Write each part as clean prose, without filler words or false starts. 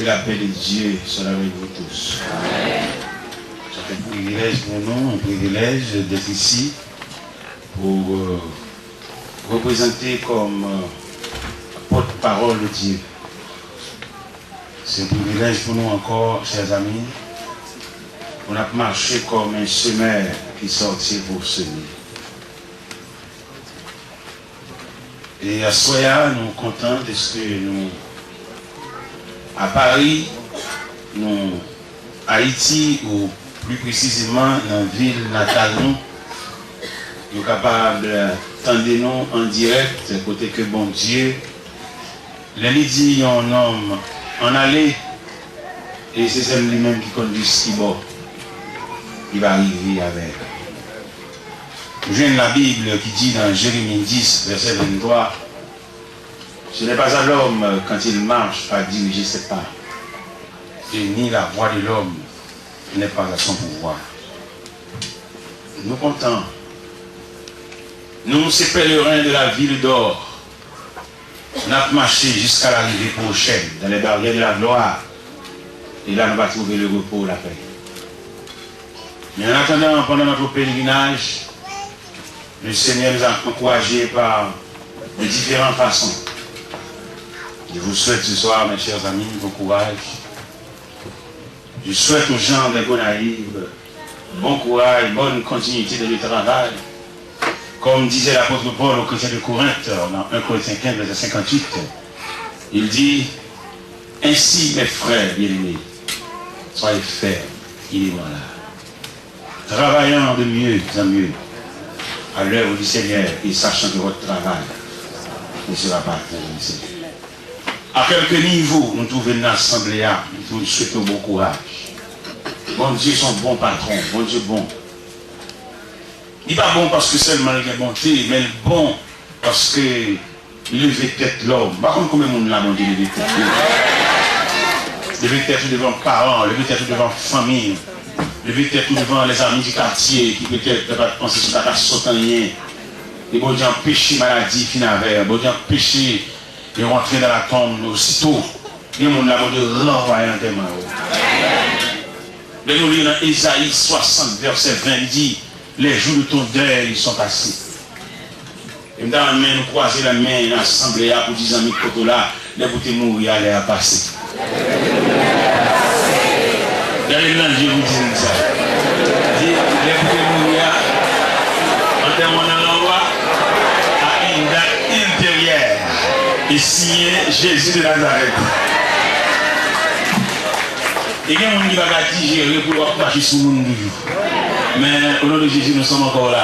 La paix de Dieu soit avec vous tous. C'est un privilège pour nous, un privilège d'être ici pour représenter comme porte-parole de Dieu. C'est un privilège pour nous encore, chers amis. On a marché comme un semeur qui sortit pour semer. Et à Soya, nous sommes contents de ce que nous, à Paris, nous, Haïti, ou plus précisément dans la ville natale, nous sommes capables d'entendre nous en direct, côté que bon Dieu, l'année dit un homme en aller, et c'est celle lui-même qui conduit ce qui va. Il va arriver avec. Je viens de la Bible qui dit dans Jérémie 10, verset 23, ce n'est pas à l'homme quand il marche à diriger ses pas, et ni la voix de l'homme n'est pas à son pouvoir. Nous comptons. Nous, ces pèlerins de la ville d'or, nous avons marché jusqu'à l'arrivée prochaine, dans les barrières de la gloire, et là nous allons trouver le repos, la paix. Mais en attendant, pendant notre pèlerinage, le Seigneur nous a encouragés par de différentes façons. Je vous souhaite ce soir, mes chers amis, bon courage. Je souhaite aux gens de Gonaïve bon courage, bonne continuité de leur travail. Comme disait l'apôtre Paul aux chrétiens de Corinthe, dans 1 Corinthiens 15, verset 58, il dit, ainsi mes frères bien-aimés, soyez fermes, il est voilà. Travaillant de mieux en mieux à l'œuvre du Seigneur et sachant que votre travail ne sera pas interrompu. À quelques niveaux, nous trouvons une assemblée, nous souhaitons bon courage. Bon Dieu, son bon patron, bon Dieu bon. Il n'est pas bon parce que seulement il est bonté, mais bon parce que il lever tête l'homme. Par contre, combien de monde l'a bon Dieu lever tête? Lever tête devant les parents, lever tête devant la famille. Lever tête devant les amis du quartier qui peut-être ne peuvent pas penser sur la sautanien. Et bon Dieu empêcher maladie finalement, bon Dieu empêcher de rentrer dans la tombe aussitôt. Il y a un monde là de renvoyer en témoin. De nous lire dans Ésaïe 60, verset 20, il dit, les jours de ton deuil ils sont passés. Et dans la main, nous croiser la main dans l'assemblée pour dire amis de là, les bouteilles mourir, aller à passer. Regardez là, je vous dis ça. Les bouteilles mourir, en termes de l'envoi, à une date intérieure, et signé Jésus de Nazareth. Et il y a des gens qui va digérer pour marcher sur le monde. Mais au nom de Jésus, nous sommes encore là.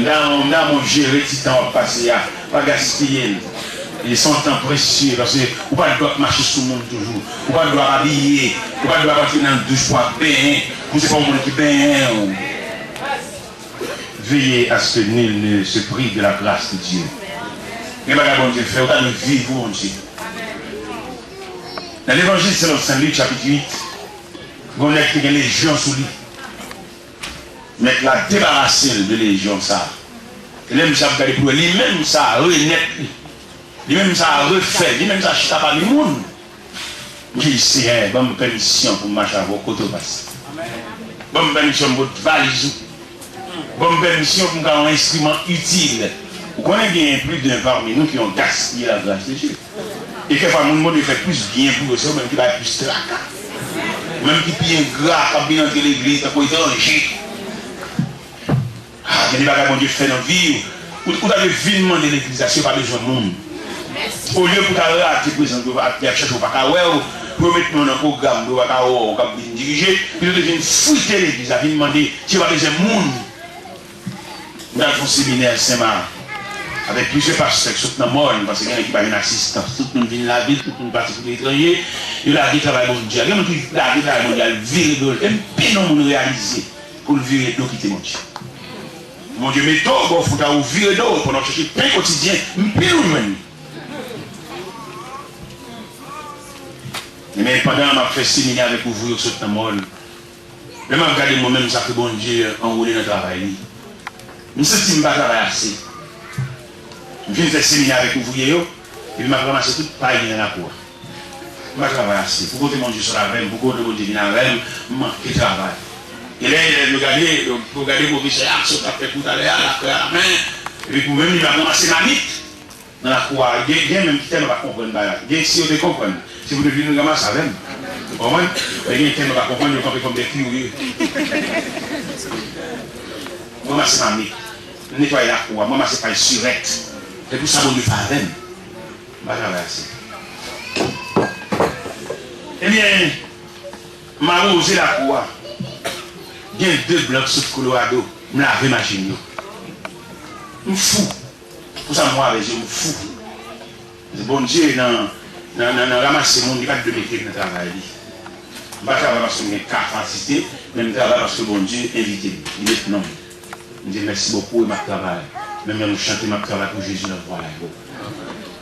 Dans mon gérer, petit temps passé, pas gaspiller. Ils sont temps précieux parce que vous ne pouvez pas marcher sur le monde toujours. Vous ne pouvez pas habiller. Vous ne pouvez pas partir dans la douche pour baigner. Vous ne savez pas le monde qui baigne. Veillez à ce que nul ne se prive de la grâce de Dieu. Mais bon Dieu fait autant de vivre, mon Dieu. Dans l'évangile selon Saint Luc, chapitre 8, vous avez des légions sous lui. Mais la débarrasser de légion, ça. Et même ça, vous regardez pour lui-même, ça renaît. Lui-même, ça refait. Lui-même, ça chita par le monde. Qui c'est, bonne permission pour marcher à vos côtés. Bonne permission pour votre valise. Bonne permission pour un instrument utile. Vous connaissez bien plus d'un parmi nous qui ont gaspillé la grâce de Dieu. Et quelquefois, mon monde fait plus bien pour eux, même qui va plus tracas. Même qui pille un gras, qui vient dans l'église, qui peut étranger. Il y a des bagages que Dieu fait dans la vie. Vous avez vilement de l'église, ce n'est pas besoin de monde. Au lieu pour rater, vous avez cherché au Pacawell, pour mettre dans un programme, vous avez diriger, puis vous devez fouiller l'église, vous avez demandé si vous avez besoin de monde. Vous avez fait un séminaire Saint-Marc. Avec plusieurs pasteurs qui sont dans le monde, parce qu'il y a une assistance, tout le monde vient de la ville, tout le monde parti pour l'étranger, il a dit travail mondial. Il y a un qui a dit travail mondial, virer d'eau, et puis non, on réaliser pour le virer d'eau quitter mon Dieu. Mon Dieu, mais toi, il faut que virer d'eau pour nous chercher pain quotidien, puis nous même. Mais pendant que je fais séminaire avec vous, sur le monde, je me regarde moi-même, ça que bon Dieu enroulé dans le travail. Je me sens que je ne vais pas travailler assez. Je viens faire séminaire avec vous, et je m'a ramassé toute paille dans la cour. je travaille assez. Pour côté mon Dieu sur la veille, pour côté mon Dieu vient la veille, je manque de travail. Et là, il regarder mon vice, ça fait tout à l'heure, la main, et puis pour même, il va commencer ma mythe. Dans la cour, il y a même qui ne va pas comprendre. Il y a si vous comprenez. Si vous devez nous ramasser avec vous comprenez? Il y a qui ne va pas comprendre, vous comme des curieux. Moi, c'est ma mythe. Nettoyer la cour, moi, c'est pas une surette. C'est pour ça que vous ne faites pas avec. Je vais traverser. Eh bien, je vais arroser la cour. Il y a 2 blocs sur le Colorado. Je vais laver ma machine. Je suis fou. Pour ça, moi, je suis fou. C'est bon Dieu, dans ramasser le monde, il n'y a pas de métier dans le travail. Je ne vais pas travailler parce que j'ai une capacité, mais je travaille parce que bon Dieu invite. Il est non. Je dis merci beaucoup et ma travail. Même si nous chantons ma travail pour Jésus, nous voilà.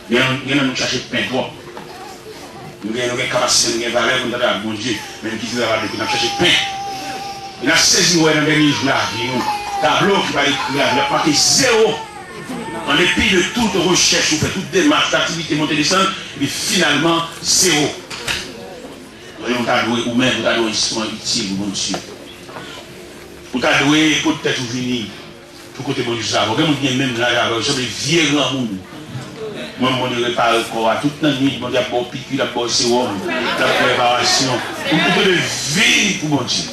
Nous nous cherchons pain toi. Nous avons une capacité, nous avons une valeur, nous avons bon Dieu. Même qui nous a dit que nous cherchons pain. Il a saisi dans les derniers jours la vie. Tableau qui va écrire, il a marqué 0. En dépit de toute recherche, ou fait toute démarche d'activité montée descente, mais finalement 0. Vous avez doué ou même vous avez un instrument utile, mon Dieu. Vous avez doué peut-être vous venir pour côté mon Dieu. Vous avez même là, vous avez vieux grand monde. Moi, je me répare le corps toute la nuit, je me dis à bon piqûre, à bon sérum, la préparation. Vous pouvez le vivre pour mon Dieu.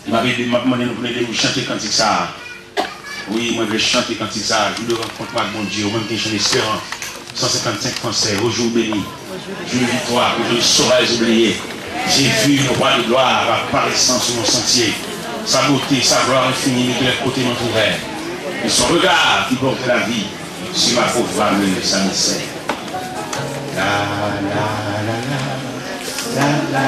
Il m'avait demandé de chanter quand ça. Oui, moi je vais chanter quand ça. Je le rencontre avec mon Dieu, même que je l'espérance. 155 français, au jour béni. Jour de victoire, que je ne saurais oublier. J'ai vu le roi de gloire apparaissant sur mon sentier. Sa beauté, sa gloire infinie, de tous les côtés m'entouraient. Et son regard qui porte la vie sur ma pauvre femme, ça me sert. La la la la la la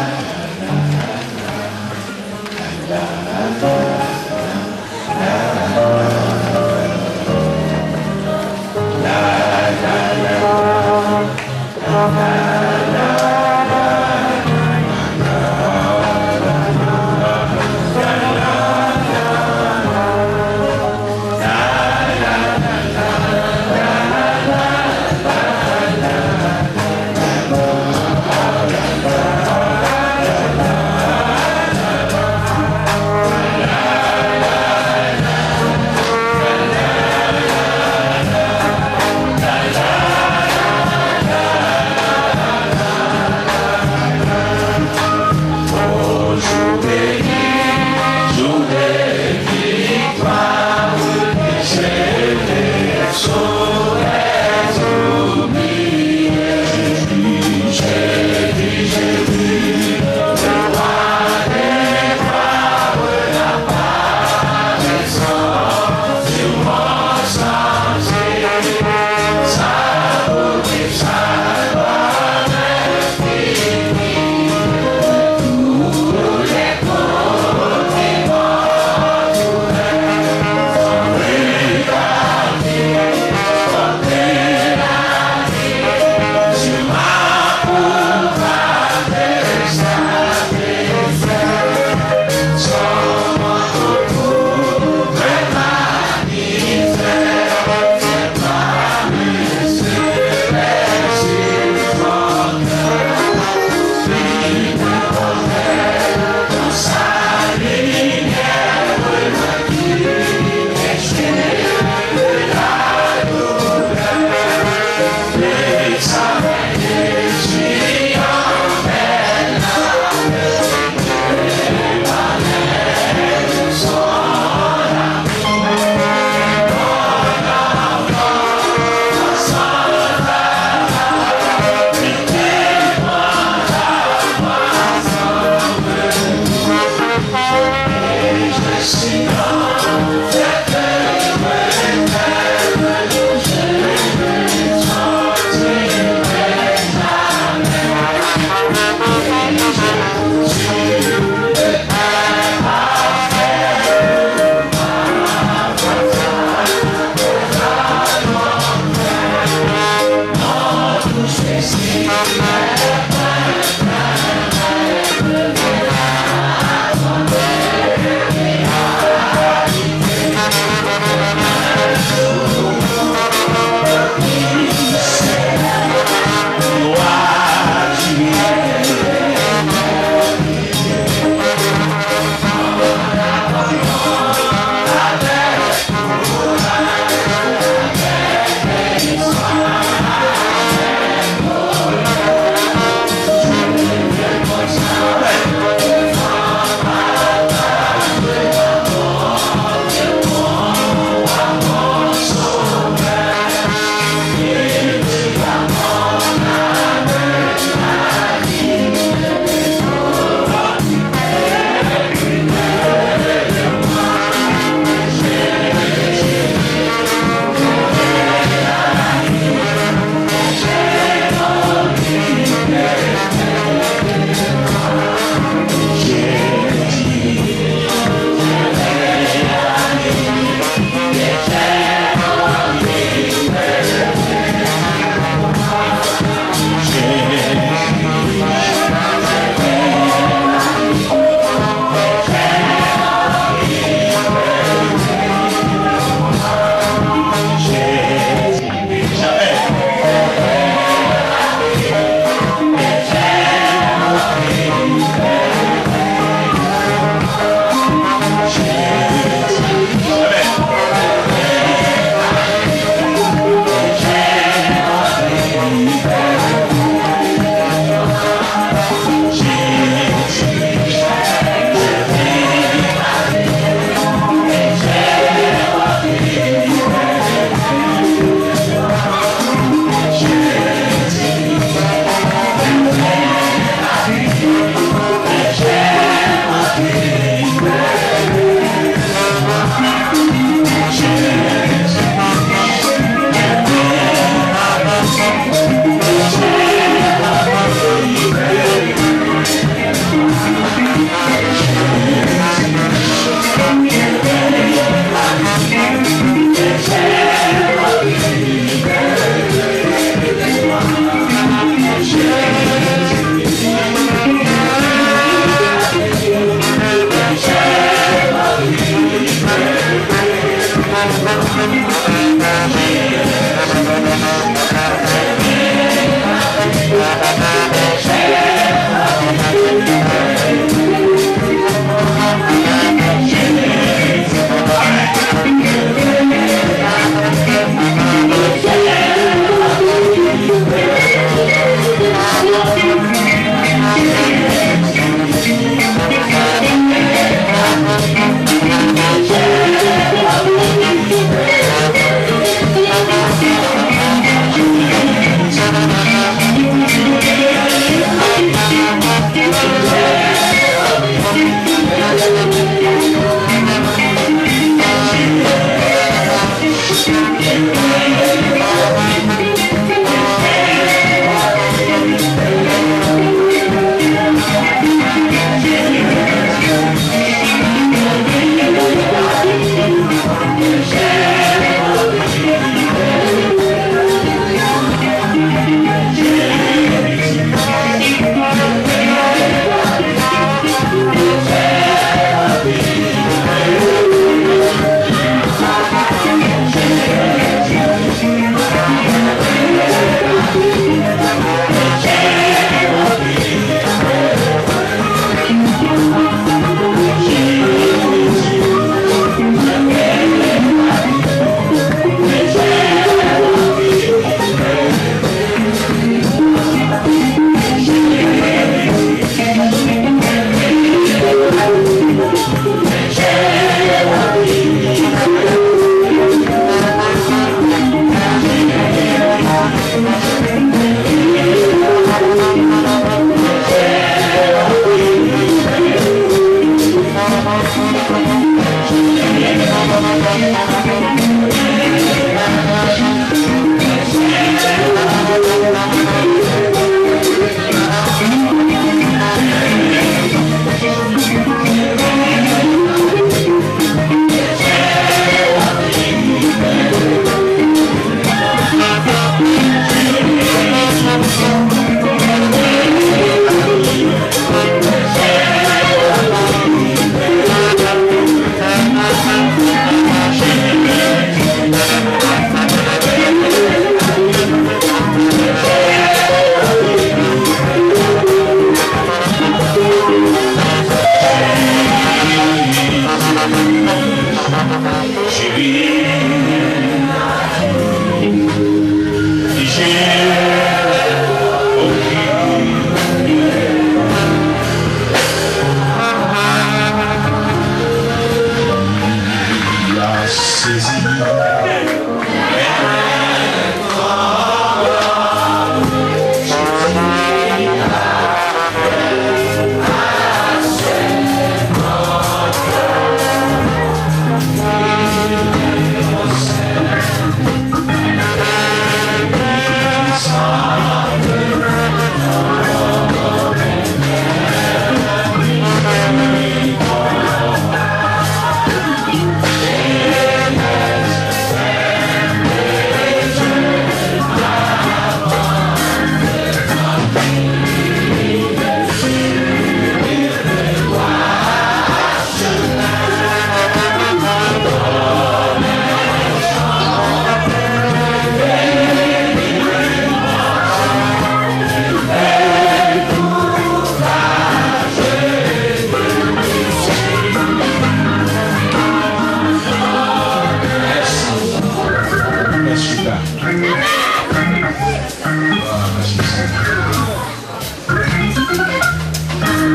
la la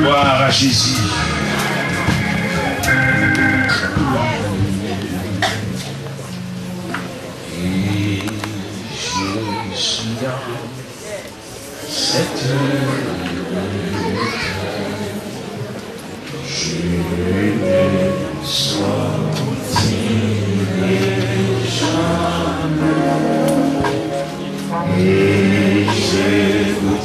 Gloire à Jésus. Et je suis dans cette je ne sortirai jamais et je vous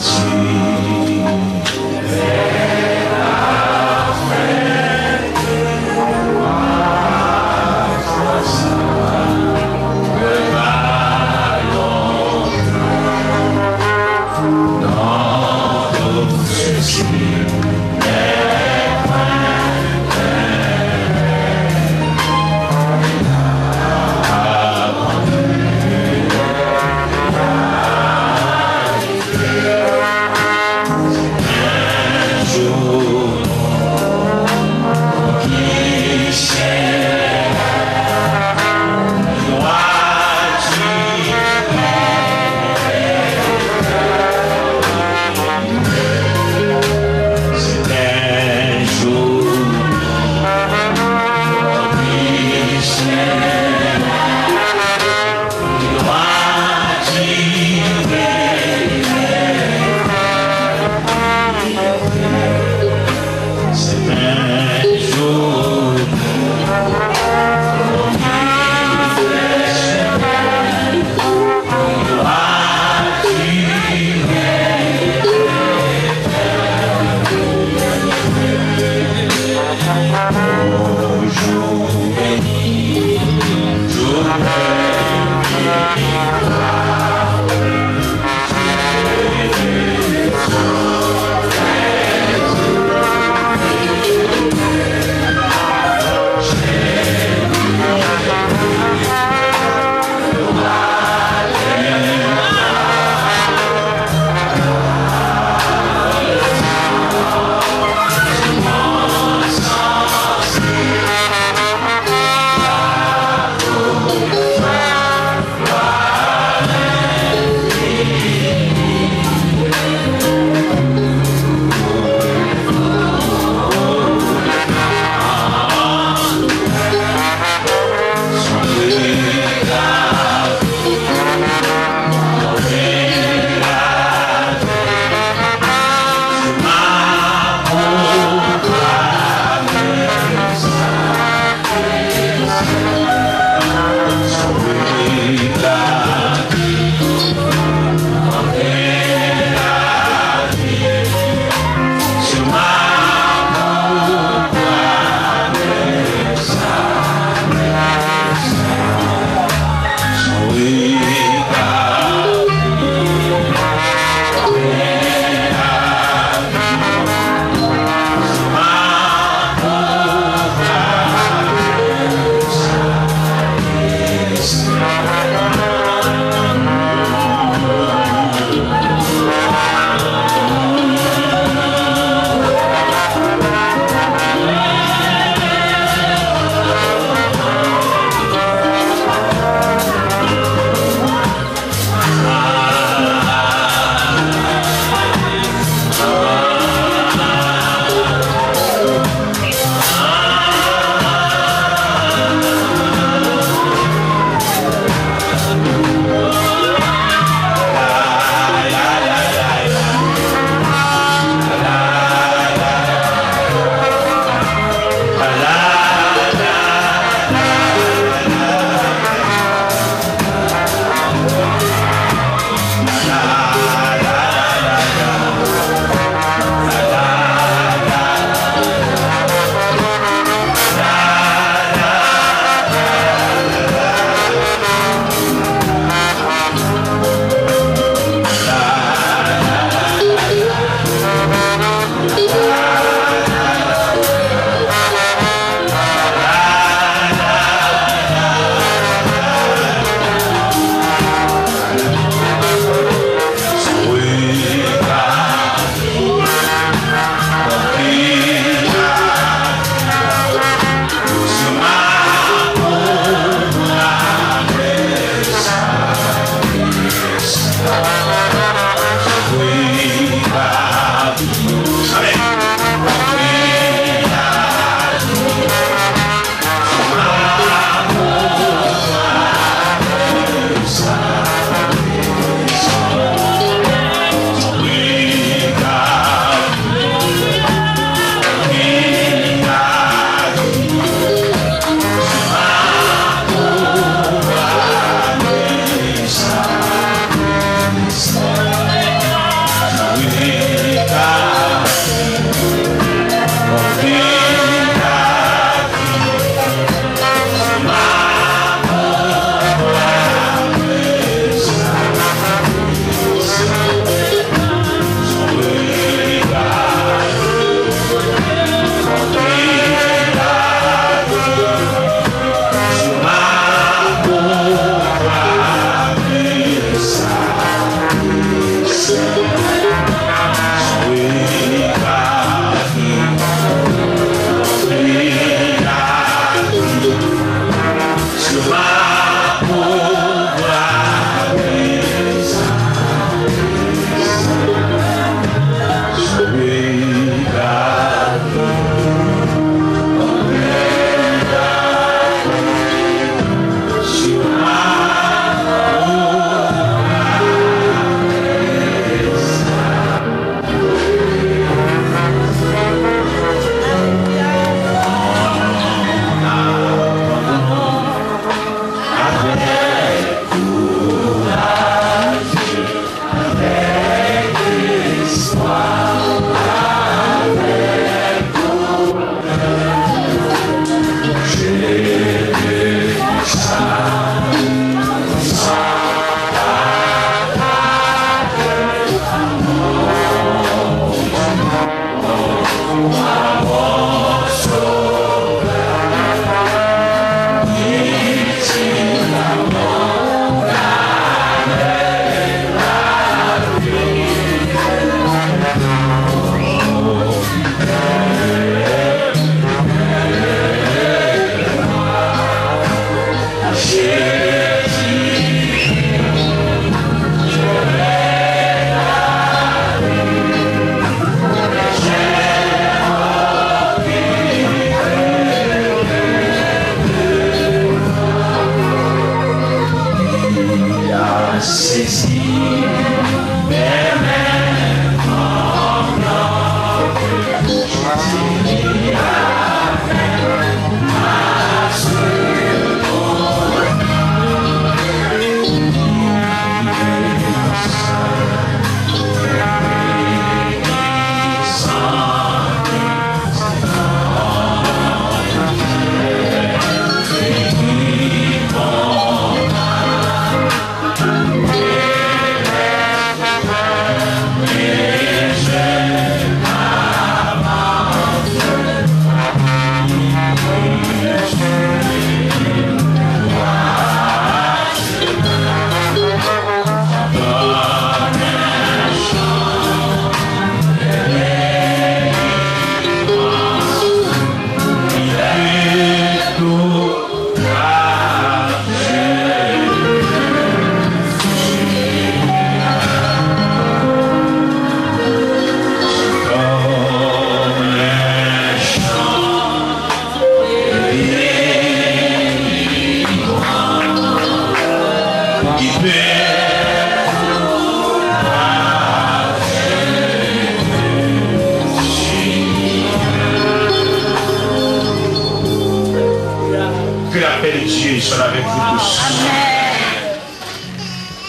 de Dieu soit avec vous tous.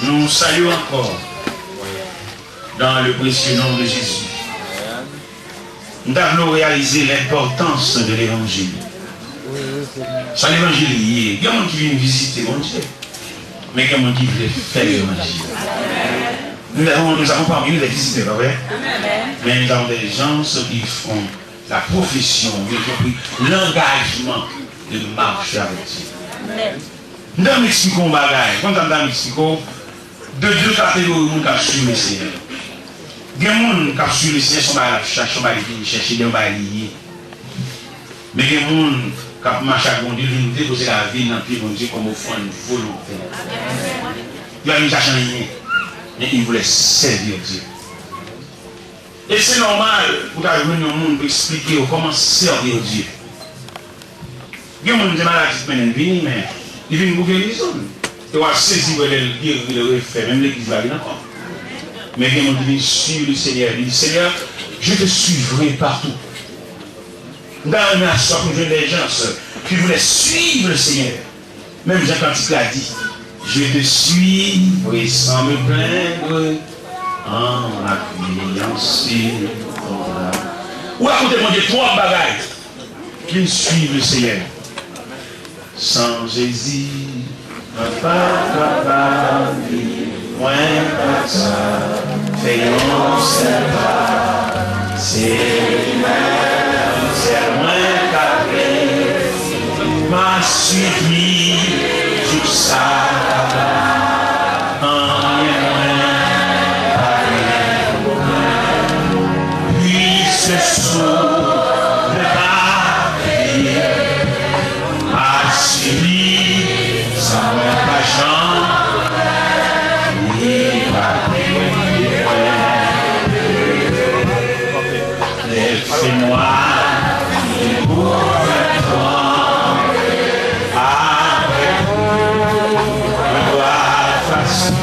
Nous saluons encore dans le précieux nom de Jésus. Nous avons réalisé l'importance de l'évangile. C'est l'évangile lié. Il y a des gens qui viennent visiter mon Dieu, mais il y a des gens qui veulent faire l'évangile. Nous avons parmi nous des visiteurs, pas vrai? Mais nous avons des gens qui font la profession, qui ont pris l'engagement de marcher avec Dieu. Nous avons expliqué un bagage. Quand nous avons expliqué, de deux catégories de gens qui suivent le Seigneur. Il y a des gens qui suivent le Seigneur, sont chercher des bails. Mais il y a des gens qui marchent avec Dieu, qui déposent la vie dans le pied de Dieu comme offrande volontaire. Il y a des gens qui ne cherchent rien, mais ils voulaient servir Dieu. Et c'est normal pour arriver dans le monde pour expliquer comment servir Dieu. Il y a des gens qui ont des maladies, mais ils viennent pour guérison. Ils vont saisir le refaire, même l'église va venir encore. Mais il y a des gens qui viennent suivre le Seigneur. Ils disent, Seigneur, je te suivrai partout. Dans un assoir pour des gens qui voulaient suivre le Seigneur. Même Jean Cantique l'a dit, je te suivre sans me plaindre. En appuyant sur ton âme. Ou à côté de mon Dieu, trois bagailles qui suivent le Seigneur. Sans Jésus, pas capable, moins que ça, faisons cela. C'est moins qu'après, m'a suivi tout ça. Ce soir, le papier a suivi sans même pas il va les faits noirs, les beaux vêtements, avec le doigt facile,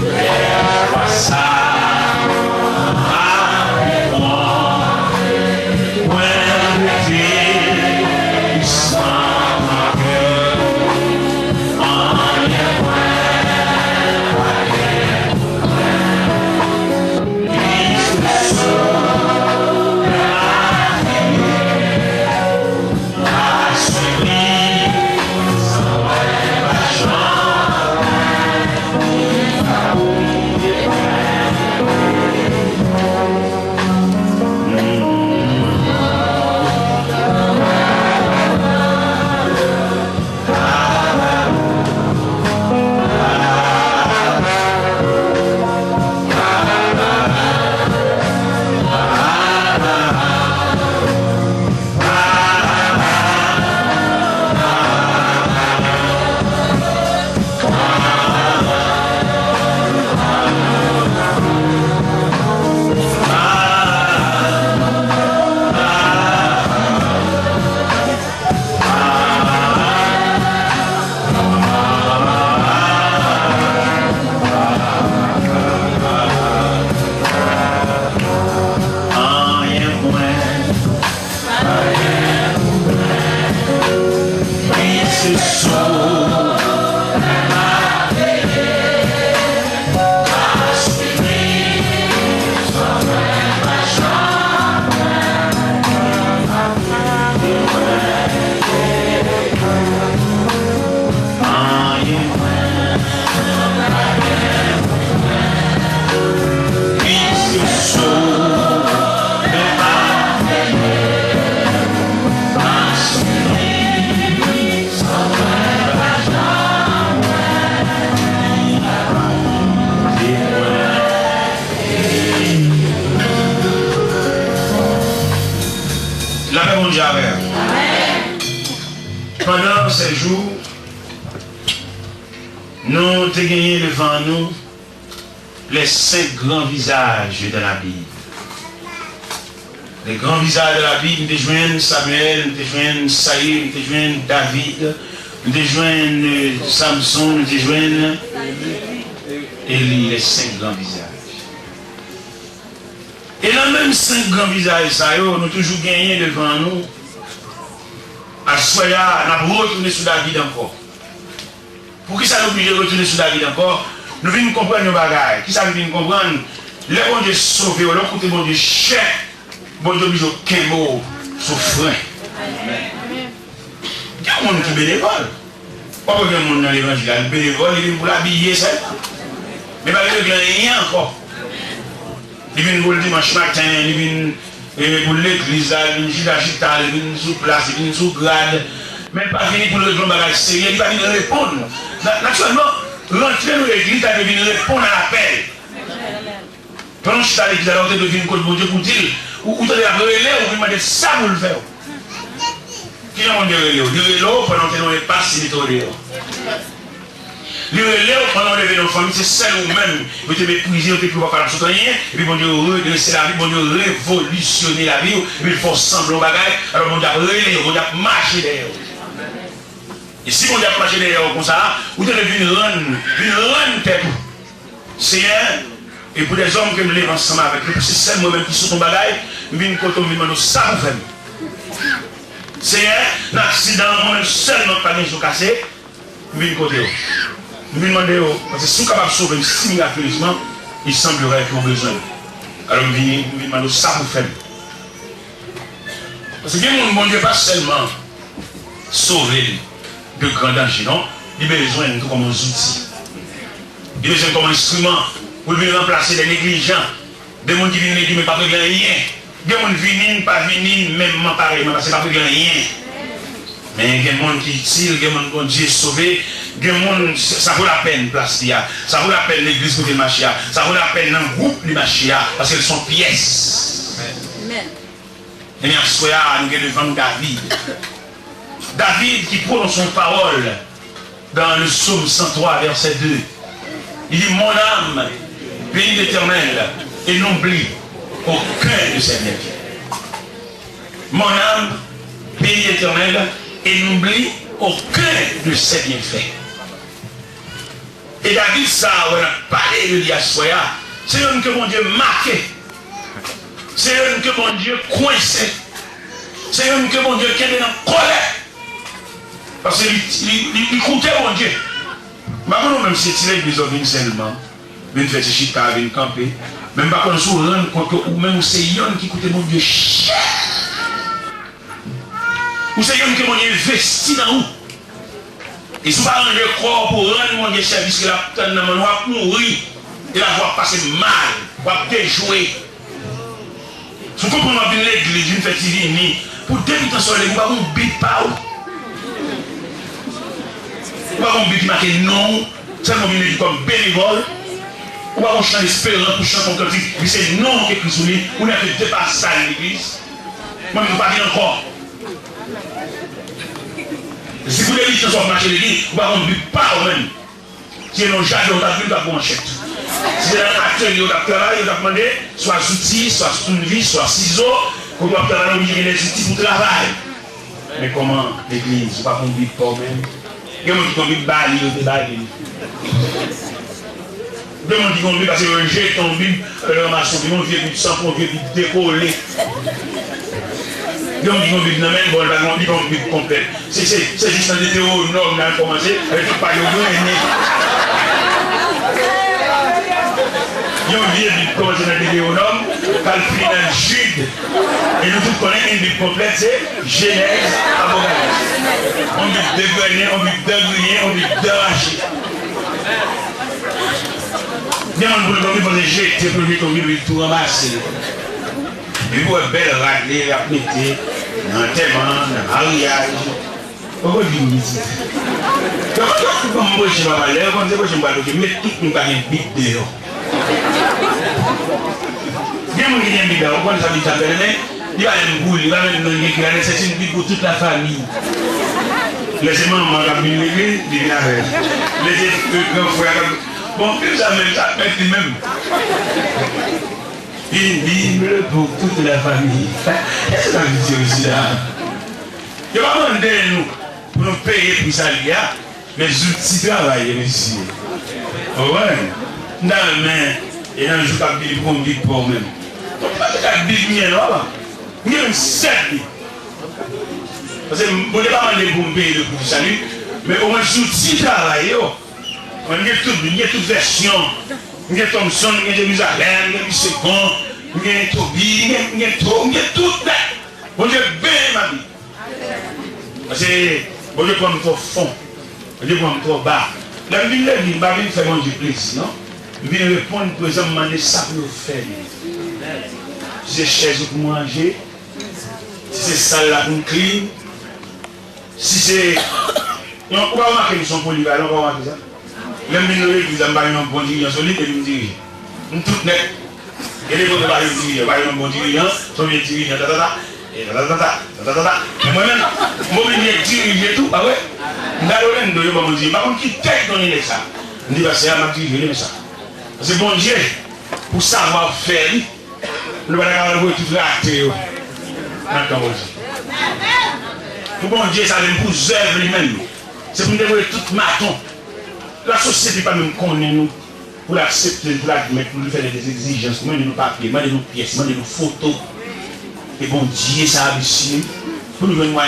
les croissants. Pendant ces jours, nous avons gagné devant nous les 5 grands visages de la Bible. Les grands visages de la Bible, nous joignent Samuel, nous joignent Saïl, nous joignent David, nous joignent Samson, nous joignent Élie, les 5 grands visages. Et dans même 5 grands visages, nous avons toujours gagné devant nous à Soya, nous retourner sur David encore. Pour qui ça nous oblige de retourner sur David encore? Nous venons comprendre nos bagages. Qui ça nous vient comprendre? Les bon Dieu sauvé, le côté bon Dieu cher, bon Dieu oblige aucun mot souffrant. Il y a un monde qui est bénévole. Pas qu'il y a un monde dans l'évangile, il est bénévole, il vient pour l'habiller seulement. Mais pas qu'il n'y a rien encore. Il vient pour le dimanche matin, il vient pour l'église, il vient d'Agita, il vient sous place, il vient sous grade. Mais pas venir pour le grand bagage sérieux, il va venir répondre. Naturellement, rentrer dans l'église, il va venir répondre à l'appel. Pendant que je suis à l'église, alors on devine que mon Dieu pour dire, ou tu as la relais, ou vous demandez ça pour le faire. Qui est mon Dieu relais? Le relais, pendant que nous ne pas si vite au relais. Le relais, pendant que nous venons en famille, c'est seul ou même, vous te méprisez, vous te pouvez pas faire rien, et puis mon Dieu redresser la vie, mon Dieu révolutionner la vie, et puis il faut sembler au bagage, alors mon Dieu relais, mon Dieu marcher derrière. Et si mon Dieu marcher derrière comme ça, vous devez venir rendre tête. Seigneur, et pour des hommes qui me lèvent ensemble avec eux, c'est seul moi-même qui sont ton bagage, je viens quand on me demande ça pour faire. Seigneur, l'accident, moi-même seul, notre panier sont cassés, je viens côté. Je viens demander, parce que si nous sommes capables de sauver si miraculeusement, il semblerait qu'ils ont besoin. Alors je viens demander ça pour faire. Parce que mon Dieu pas seulement sauver de grands dangers, non? Il a besoin de nous comme un outil. Il a besoin comme un instrument pour venir remplacer des négligents. Des gens qui viennent dire, mais pas de rien. Des gens qui viennent, pas venir, même pareil, parce que pas de rien. Mais il y a des gens qui utilisent, des gens qui Dieu sauvé, des gens, ça vaut la peine, place, ça vaut la peine l'église côté Machia, ça vaut la peine un groupe de Machia, parce qu'elles sont pièces. Amen. Et bien, soyez nous devant David. David qui prononce son parole dans le psaume 103, verset 2. Il dit, mon âme, bénis l'Éternel, et n'oublie aucun de ses bienfaits. Mon âme, bénis l'Éternel, et n'oublie aucun de ses bienfaits. Et David, ça, on a parlé de l'Iassoya, c'est un que mon Dieu marqué, c'est un que mon Dieu coincé, c'est un que mon Dieu qui est dans la colère. Parce qu'il comptait mon Dieu. Maintenant, même si c'est l'église seulement, même fait chita, vient camper, même pas qu'on se rende compte que ou même c'est yon qui coûte mon Dieu cher. Ou c'est yon que mon Dieu investi dans nous. Et si vous parlez de corps pour rendre mon Dieu service, que la putain de va mourir, et la va passer mal, va déjouer. Si vous comprenez bien l'église, une fête divine, pour débuter sur l'église, vous ne bite pas. Ou pas qu'on dit marqué non, seulement il dit comme bénévole. Ou pas qu'on chante espérant pour chanter comme si c'est non qui est écrit sur lui, on a fait dépasser ça à l'église. Moi, je ne peux pas dire encore. Si vous voulez dire que vous marchez l'église, ou pas qu'on ne dit pas au même. Si on a jamais on a vu la bronchette. Si c'est un atelier, on a travaillé, on a demandé soit outils, soit tournevis, soit ciseaux, qu'on doit travailler, on a des outils pour travailler. Mais comment l'église, ou pas qu'on ne dit pas au même. Il y a des gens qui ont mis bali, ils ont bali. Il y a des gens qui ont mis parce que j'ai tombé, le maçon, ils ont vu du sang, ils ont vu décoller. Il y a des gens qui ont vu dans le même bol, ils ont vu complet. C'est juste un détéo norme, là, commencé, avec tout pas de ils ont vu commencer dans le détéo norme, calculé dans le Jude. Et nous tous connaissons une Bible complète, c'est Genèse, Apocalypse. On dit dégrainer, on dit dégriller, on dit déracher. Demande pour le monde, j'ai jeté pour lui, comme il tout ramasser. Et puis, une belle raclée, à péter, dans un témoin, dans un mariage. Pourquoi vous dites ça? Comme moi, je ne vais pas aller, comme je ne vais pas aller, mais tout le monde a une Bible dehors. Il y a des gens qui ont une Bible, on ça il va une boule, il va mettre dans l'église, c'est une Bible pour toute la famille. Laissez-moi demander l'église, il vient avec. Les grands frères, bon, plus ça même, ça met les mêmes. Une Bible pour toute la famille. Qu'est-ce que ça veut dire aussi là? Il va demander nous, pour nous payer pour ça, les outils de travail, monsieur. Ouais. Dans la main, et dans le jour, il y a une Bible pour même. Donc, pas de la Bible, il y a une 7 livres. Parce que je ne vais pas demander pour me payer le coût du salut, mais au moins je suis travail. On a toute version. Il y a Thompson, il y a Jérusalem, il y a Second, il y a Toby, il y a tout. Bon Dieu, bien ma vie. Parce que bon Dieu, prend trop fond. Bon Dieu, prend trop bas. La vie, je ne vais pas faire mon Dieu plaisir, non? Je vais répondre, par exemple, demander ça pour le faire. Si c'est chaise pour manger, si c'est salle là pour clean, si c'est. On va remarquer qu'ils sont polyvalents, on va remarquer ça. Même si nous avons un bon dirigeant solide, et nous dirige. Nous tous net. Et les autres un bon dirigeant, sont bien dirigeants, mais moi-même, je dirige tout, ah ouais. Nous avons dit, par contre, qui tête donner ça? Nous disons, c'est à ma diriger ça. C'est bon Dieu, pour savoir faire, nous allons avoir tout raté. Pour bon Dieu, ça vient pour œuvre lui-même. C'est pour nous dévoiler tout maton. La société n'est pas même connaît nous pour l'accepter, pour l'admettre, pour nous faire des exigences, pour nous papiers, pour nous pièces, pour nous photos. Et bon Dieu, ça a habitué. Pour nous venir,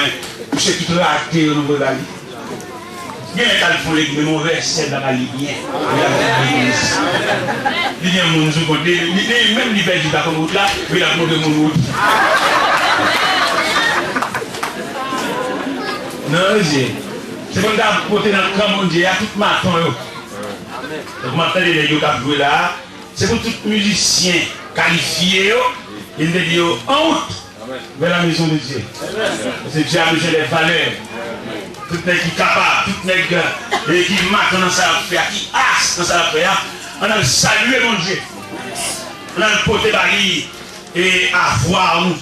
pour ceux qui sont ratés au niveau de la vie. Il y a des gens qui font les mauvais, c'est dans la vie bien. Il y a des gens qui font même les belles qui sont comme là, mais il y a des gens qui non, c'est comme ça, pour porter dans le camp mondial, il y a tout matin. Donc, maintenant, les gens qui jouent là, c'est pour tous les musiciens qualifiés, ils disent en route vers la maison de Dieu. C'est Dieu a besoin des valeurs. Tout le monde qui est capable, tout le monde qui marque dans sa affaire, qui asse dans sa affaire, on a salué mon Dieu. On a porté Bali et avoir nous.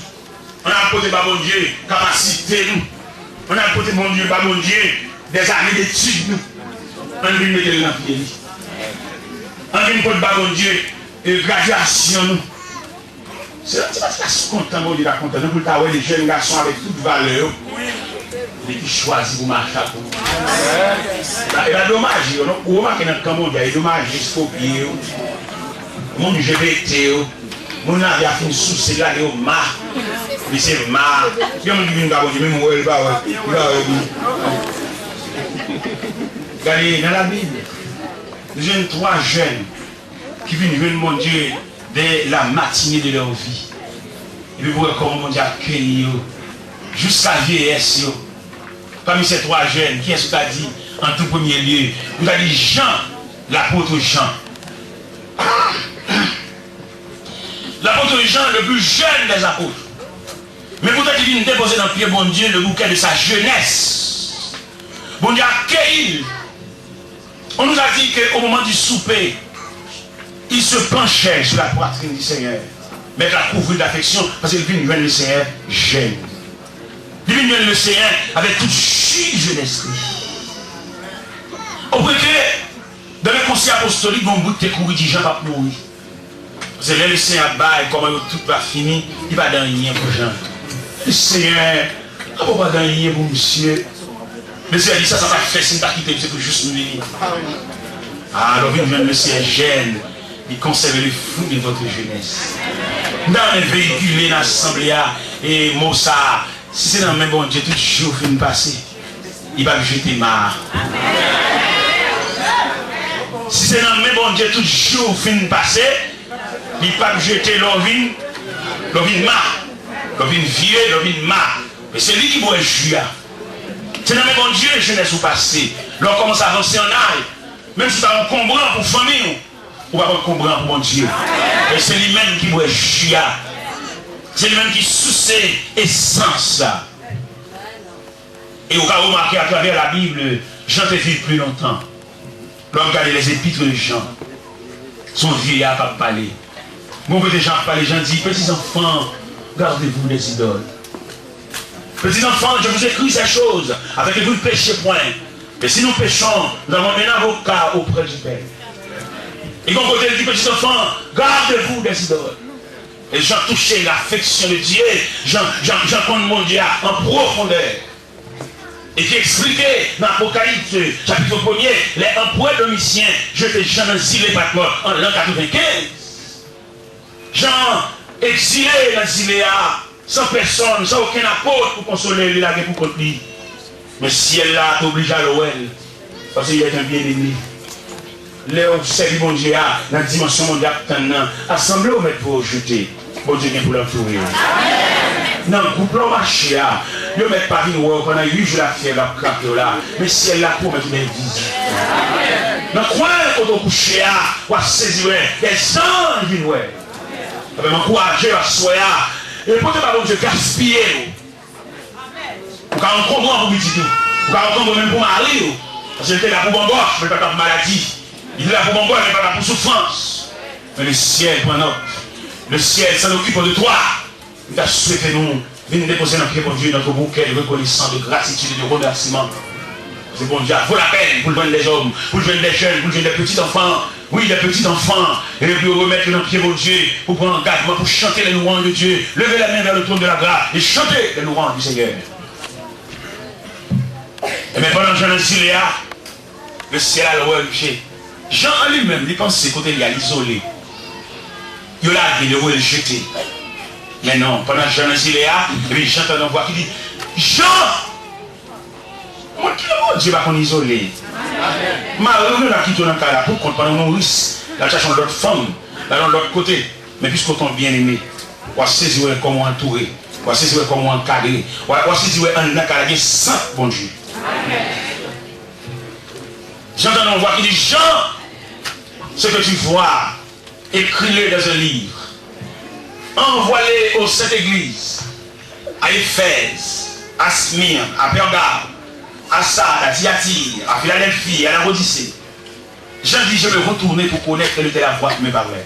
On a porté mon Dieu, capacité nous. On a porté mon Dieu, des années d'études nous. On vient mettre dans le pied. On vient porter mon Dieu, graduation nous. C'est parce que content, mon Dieu, content. Nous pouvons avoir des jeunes garçons avec toute valeur. Et qui choisissent pour marcher pour nous. Il y a dommage, on remarque dans le camp mondial, il y a dommage, il faut oublier. Mon GBT, mon avis a fait une souci là, il y a marre. Mais c'est marre. Il y a un qui vient de même où il va. Regardez, dans la Bible, nous avons 3 jeunes qui viennent voir mon Dieu dès la matinée de leur vie. Et puis voir comment mon Dieu accueille jusqu'à la vieillesse. Parmi ces 3 jeunes, qui est-ce que tu as dit en tout premier lieu? Vous avez dit Jean, l'apôtre Jean. L'apôtre Jean, le plus jeune des apôtres. Mais peut-être qu'il vient déposer dans le pied, bon Dieu, le bouquet de sa jeunesse. Bon Dieu accueille. On nous a dit qu'au moment du souper, il se penchait sur la poitrine du Seigneur. Mais la couvrir d'affection, parce qu'il vient voir le Seigneur jeune. Il vient voir le Seigneur avec toute jeunesse. Au point que, dans le conseil apostolique, on bout de courir, dit Jean va mourir. Parce que là, le Seigneur baille, comment tout va finir, il va dans rien pour Jean. Le Seigneur, on ne va pas dans rien pour monsieur. Monsieur a dit ça va faire si on va quitter, c'est pour juste nous venir. Alors, il vient le Seigneur jeune, il conserve le fruit de votre jeunesse. Dans les véhicules, dans l'assemblée, et Mossa, si c'est dans le même bon Dieu, tout jour fin passer, il va me jeter marre. Si c'est dans le même bon Dieu, tout jour fin passer, il va me jeter l'ovine marre. L'ovine vieux, l'ovine marre. Mais c'est lui qui boit le jus. C'est dans le même bon Dieu, jeunesse ou passé. L'on commence à avancer en âge. Même si tu as un combrant pour famille, ou pas un combrant pour mon Dieu. Et c'est lui-même qui boit le jus. C'est lui-même qui soucie essence. Et on va remarquer à travers la Bible, Jean te vit plus longtemps. L'homme regarde les épîtres de Jean. Son vieillard va parler. Mon petit Jean parle, Jean dit, petits enfants, gardez-vous des idoles. Petits enfants, je vous écris ces choses, afin que vous ne péchiez point. Mais si nous péchons, nous avons un avocat auprès du Père. Et quand côté dit, petits enfants, gardez-vous des idoles. Et Jean touchait l'affection de Dieu, Jean compte mon Dieu en profondeur. Et qui expliquait dans l'Apocalypse, chapitre 1er, les empereurs domiciens, jetés Jean dans Zilé Patmos en l'an 95. Jean exilé dans Ziléa, sans personne, sans aucun apôtre pour consoler lui, pour contre lui. Mais si elle là, t'oblige à l'ouel, parce qu'il est un bien-aimé. Léo, c'est le bon Dieu, dans la dimension mondiale, assemblée au maître pour jeter. Bon Dieu vient pour l'entourer. Dans le groupe, là, marché, le maître Paris, pendant 8 jours, la fièvre, la craque là. Mais si elle là, pour mettre une visite. Dans le coin, quand on couche, on va saisir, des anges viennent. On va m'encourager à soyer. Et pour te parler, Dieu, gaspiller. Vous avez un comprendre pour petit tout. Vous avez un comprendre même pour Marie. Parce que j'étais là pour mon gauche, mais pas pour maladie. Il est là pour mon gauche, mais pas pour souffrance. Mais le ciel prend note. Le ciel s'en occupe de toi. Il t'a souhaité nous venir déposer notre pied pour Dieu, notre bouquet de reconnaissance, de gratitude et de remerciement. C'est bon Dieu, vaut la peine pour le joindre des hommes, pour le joindre des jeunes, pour le joindre des petits enfants. Oui, des petits enfants. Et puis remettre notre pied pour Dieu, pour prendre engagement, pour chanter les louanges de Dieu. Lever la main vers le trône de la grâce et chanter les louanges du Seigneur. Et mais pendant que Jean dit Léa, le ciel a le touché. Jean en lui-même, il pense côté il a isolé. Il a dit le jeté. Mais non, pendant que Jean dit Léa, et puis j'entends une voix qui dit Jean! Moi qui le Dieu va qu'on isolé. Malheureusement, là qui tourne en cas là, pour qu'on pendant nos risques, la cherchons d'autres femmes, là de l'autre côté. Mais puisqu'on est bien aimé, on va saisir comment entourer, on va saisir comment encadrer, on va saisir un encadré sans bon Dieu. J'entends une voix qui dit Jean, ce que tu vois, écris-le dans un livre. Envoie-le aux sept églises, à Éphèse, à Smyrne, à Pergame, à Sardes, à Thyatire, à Philadelphie, à la Odyssée. Jean dit, je vais retourner pour connaître quelle était la voix qui me parlait.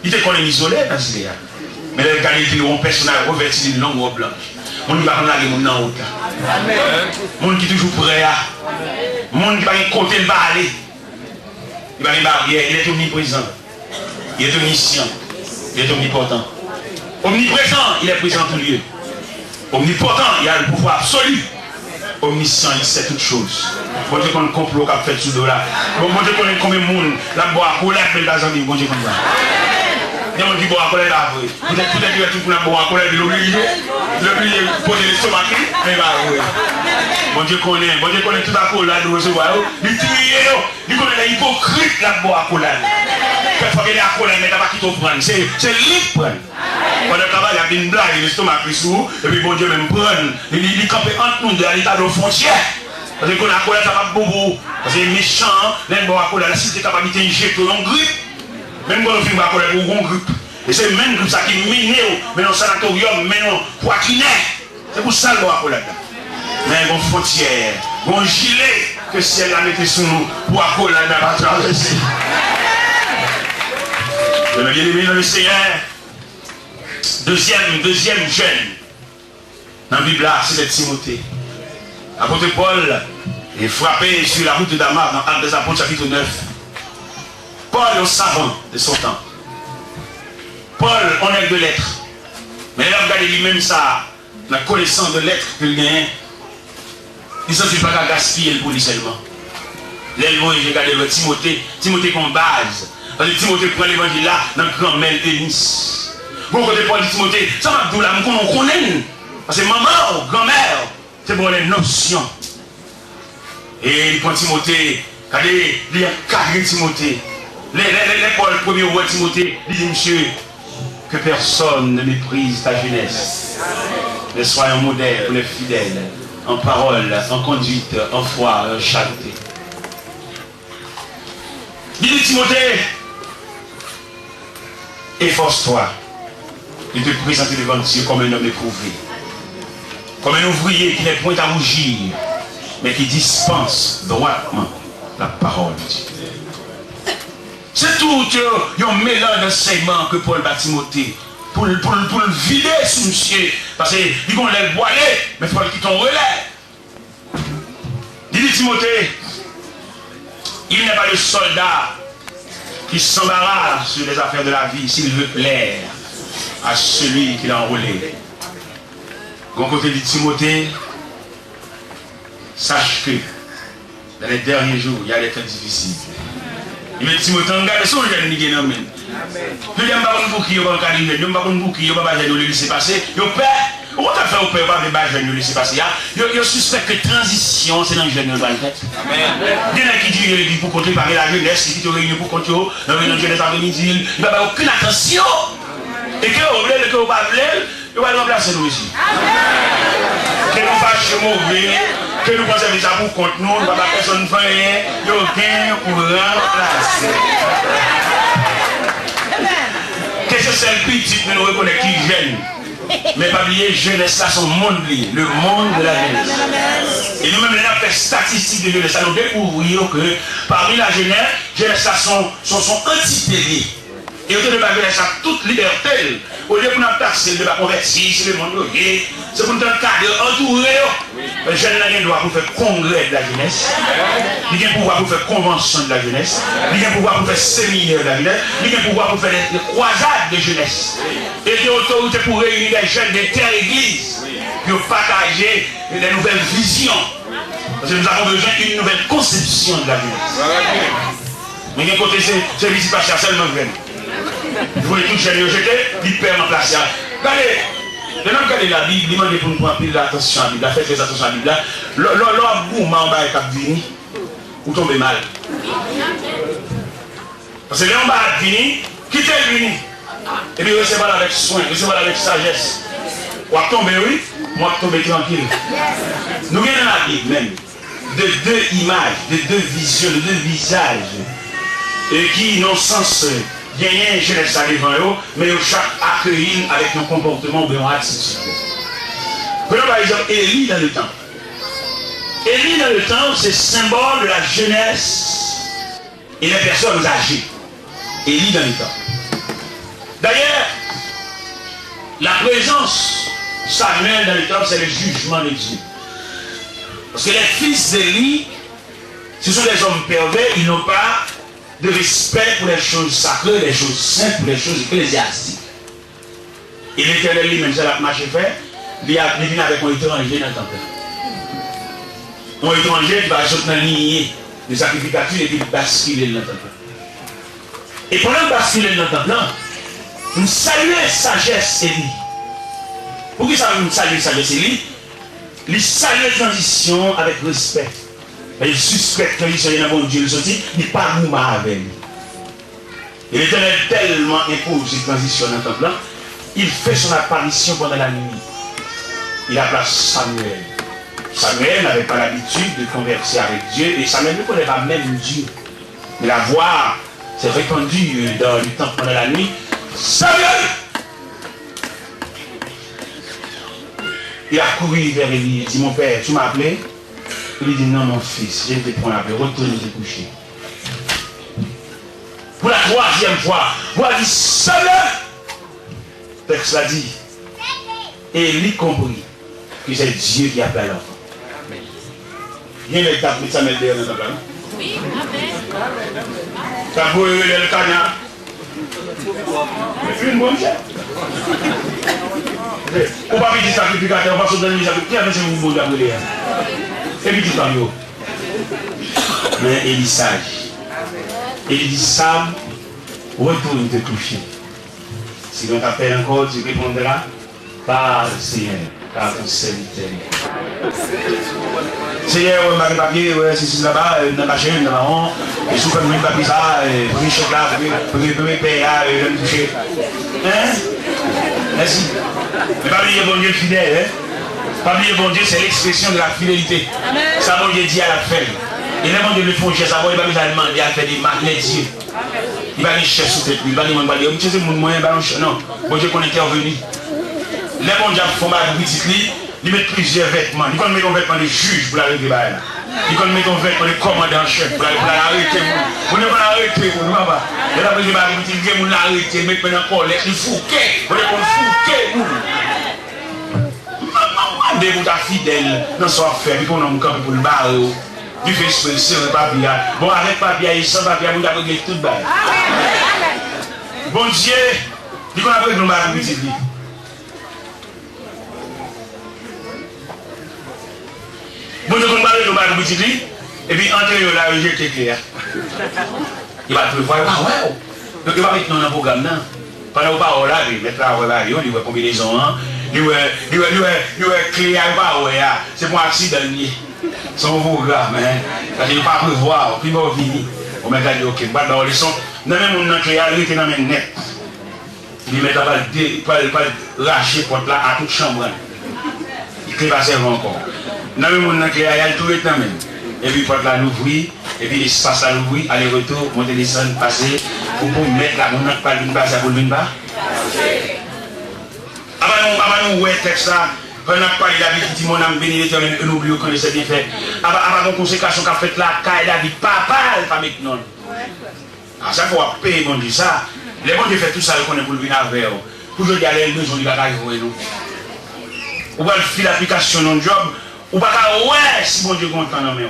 Il était qu'on est isolé dans ce cas. Mais le gars dit, un personnage revêtu d'une longue robe blanche. On ne va pas aller mon en haut. Mon qui est toujours prêt à. Mon qui va y côté, il va aller. Il va y barrière, il est omniprésent. Il est omniscient. Il est omnipotent. Omniprésent, il est présent en tout lieu. Omnipotent, il a le pouvoir absolu. Omniscient, il sait toutes choses. Bon Dieu, qu'on a un complot qui a fait sous là. Bon Dieu, qu'on a combien de monde, la boire, qu'on a fait dans bon Dieu, comme ça. Il y a un qui boit à colère là. Peut-être qu'il y a tout pour la boire à colère, il l'oblige. L'oblige de poser l'estomac, mais il va oui. Bon Dieu, qu'on est tout à colère de recevoir. Il tue, il connaît l'hypocrite la boire à colère. Quelquefois qu'il est à colère, mais il n'a pas qui te prendre. C'est lui qui prend. Pendant le travail, il y a une blague, l'estomac qui s'ouvre, et puis bon Dieu même prend. Il campe entre nous dans l'état de frontière. Parce qu'on a colère, ça va bobo. Parce que méchant, les bois à colère, la cité capable de jeter dans grippe. Même quand on fait à colère, on grippe. Et c'est même grippe ça qui mine, mais dans le sanatorium, mais non, poitrinet. C'est pour ça le bois à colère. Mais une frontière, un gilet que si elle a mis sur nous, pour à colère, elle va traverser. Je me bien aimé dans le Seigneur. Deuxième jeune dans la Bible là, c'est Timothée. L'apôtre Paul est frappé sur la route de Damas dans Actes des Apôtres chapitre 9. Paul est un savant de son temps. Paul, on est de lettres. Mais il a regardé lui-même ça, la connaissance de lettres qu'il gagne. Il ne s'agit pas qu'à gaspiller pour lui seulement. L'éleveur, j'ai regardé le Timothée comme base. Parce que Timothée prend l'évangile là dans le grand mail de Nice. Bon, côté Paul dit Timothée, ça m'a dit là, on connaît. Parce que maman, grand-mère, c'est pour les notions. Et il prend Timothée, regardez, il y a carré Timothée. Les Paul, premier roi Timothée, il dit monsieur, que personne ne méprise ta jeunesse. Mais sois un modèle pour les fidèles, en parole, en conduite, en foi, en charité. Il dit Timothée, efforce-toi de te présenter devant Dieu comme un homme éprouvé, comme un ouvrier qui n'est point à rougir, mais qui dispense droitement la parole de Dieu. C'est tout un mélange d'enseignement que Paul bat Timothée pour le vider sous monsieur, parce qu'il vont le boiler, mais il faut qu'il t'en relève. Il dit Timothée, il n'est pas de soldat qui s'embarrasse sur les affaires de la vie s'il veut plaire à celui qui l'a enrôlé. Quand côté dit Timothée, sache que dans les derniers jours, il y a des temps difficiles. Il me dit Timothée, regarde son jeune, Nous n'avons pas un bouquet, nous n'avons pas un bouquet, nous n'avons pas un laisser passer. Nous père, comment tu as fait au père pas de jeunes nous laisser passer? Ils suspectent que transition, c'est dans le jeune de la tête. Il y en a qui disent pour compter parmi la jeunesse, qui te réunit pour compter, dans la jeunesse après-midi, il n'y a pas aucune attention. Et que vous voulez, que vous ne voulez, vous allez remplacer nous ici. Que nous fassions mauvais, que nous pensons déjà pour contre nous, nous ne pas personne faire rien, il y a aucun pour remplacer. Que ce soit le petit que nous reconnaissons qui jeune. Mais pas oublier, jeunesse, ça, son monde lié, le monde de la jeunesse. Et nous-mêmes, nous avons fait statistiques de jeunesse, nous découvrirons que parmi la jeunesse, ça sont antipédiés. Et au lieu de jeunesse à toute liberté, au lieu de nous taxer, de ne convertir, c'est le monde gay, c'est pour nous faire cadre entouré. Le jeune n'a pas pouvoir pour faire congrès de la jeunesse, il a pouvoir pour faire convention de la jeunesse, il a pouvoir pour faire séminaire de la jeunesse, il a pouvoir pour faire des croisades de jeunesse. Et des autorités pour réunir les jeunes des terres églises, pour partager les nouvelles visions. Parce que nous avons besoin d'une nouvelle conception de la jeunesse. Mais d'un côté, c'est visite pas seulement jeune. Vous voyez tout jeune jeté, il perd en place. Regardez, maintenant regardez la Bible, demandez pour nous prendre plus d'attention à la Bible, faites très attention à la Bible. L'homme gourmand en bas est venu, vous tombez mal. Parce que l'homme est venu, quittez le venu. Et puis recevez-le avec soin, recevez-le avec sagesse. Ou à tomber, oui, moi tomber tranquille. Nous venons dans la Bible même, de deux images, de deux visions, de deux visages, et qui n'ont sens. Il y a un jeunesse à devant eux, mais chaque accueilli avec un comportement de attitude. Prenons par exemple Élie dans le temple. Élie dans le temple, c'est symbole de la jeunesse et des personnes âgées. Élie dans le temple. D'ailleurs, la présence Samuel dans le temple, c'est le jugement de Dieu. Parce que les fils d'Élie, ce sont des hommes pervers, ils n'ont pas de respect pour les choses sacrées, les choses saintes, les choses ecclésiastiques. Et l'Éternel lui-même, c'est la marche fait, il vient avec un étranger dans le temple. Un étranger qui va sauter dans la lignée de sacrificature et qui va basculer dans le temple. Et pendant de basculer dans le temple, nous saluons sagesse Élie. Pour qui ça nous salue sagesse Élie? Il salue la transition avec respect. Il suspecte qu'il y a un bon Dieu, il n'est pas mouvement avec lui. Et l'Éternel tellement impose cette transition dans le temple, il fait son apparition pendant la nuit. Il appelle Samuel. Samuel n'avait pas l'habitude de converser avec Dieu, et Samuel ne connaît pas même Dieu. Mais la voix s'est répandue dans le temple pendant la nuit. Samuel! Il a couru vers Élie, il dit, mon père, tu m'as appelé? Il lui dit, non mon fils, je vais te prendre appel, retourne te coucher. Pour la troisième fois, voix dit, Samuel! Le texte l'a dit. Et Élie comprit que c'est Dieu qui appelle l'enfant. Il y a une étape, mais ça met derrière dans la place. Oui, amen. Ça peut le canard. Mais une bonne chose. On va dire sacrificateur, on va se donner des sacrificateurs. Qui a fait ce mouvement d'appeler? Et puis tout en haut. Mais il est sage. Et il dit Sam, retourne te coucher. Si l'on t'appelle encore, tu répondras par le Seigneur, car ton serviteur. Seigneur, on m'a papier, c'est là-bas, dans la chaîne, dans la ronde, et sous comme une papier ça, premier chocolat, premier pain là, le toucher. Hein? Merci. Mais pas oublier bon Dieu fidèle, hein? Pas oublier bon Dieu, c'est l'expression de la fidélité. Ça, bon Dieu dit à la fin. Et les gens de le font, ça va, il va nous demander à faire des magnets Dieu. Il va aller chercher sous tête, il va demander, monsieur, c'est mon moyen, non, bon Dieu qu'on est revenu. Les bons diables font mal pour petit, ils mettent plusieurs vêtements. Ils mettent un vêtement de juge pour l'arrêter là. Ils mettent un vêtement de commandant en chef pour l'arrêter. Vous ne pouvez pas l'arrêter, vous ne pouvez pas. Et là, vous allez l'arrêter, mettre en colère, il fouquet, vous allez fouquet, vous. Demandez vous ta fidèle dans son affaire, puis qu'on a un camp pour le barreau. Tu fais expression de papier. Bon, avec papier, sans papier, vous avez réglé tout le bail. Bon Dieu, dis qu'on a pris le barreau petit livre. Bon Dieu, qu'on parle de barreau petit livre, et puis entre eux là, il est clair. Il va te voir, ah ouais. Donc, il va mettre dans le programme. Pendant que vous là, il va mettre là, il va combinaison. Il va clé à la c'est pour accident. Son programme, parce qu'il ne pas prévoir, puis il va venir. On va dire, ok, pas dans les sons. Non, même on clé à il dans le net. Il met pas lâcher porte là à toute chambre. Il clé pas servir encore. Non, même on clé à tout le temps même. Et puis porte là l'ouvrir, et puis l'espace là l'ouvrir, aller-retour, monter, descendre, passer, pour mettre là, on n'a pas l'une base pour l'une bas. Avant nous, ouais, texte là, on a parlé David qui dit mon âme béni l'éternel, on oublie qu'on essaie bien fait. Avant nos conséquences qu'a fait là, car David, papa, pas avec nous. À chaque fois, payer bon Dieu ça. Les bons Dieu fait tout ça, qu'on est pour le venir avec eux. Pour que les aller besoin du bagage pour nous. Ou pas faire l'application dans le job, ou pas ouais, si bon Dieu content dans nous.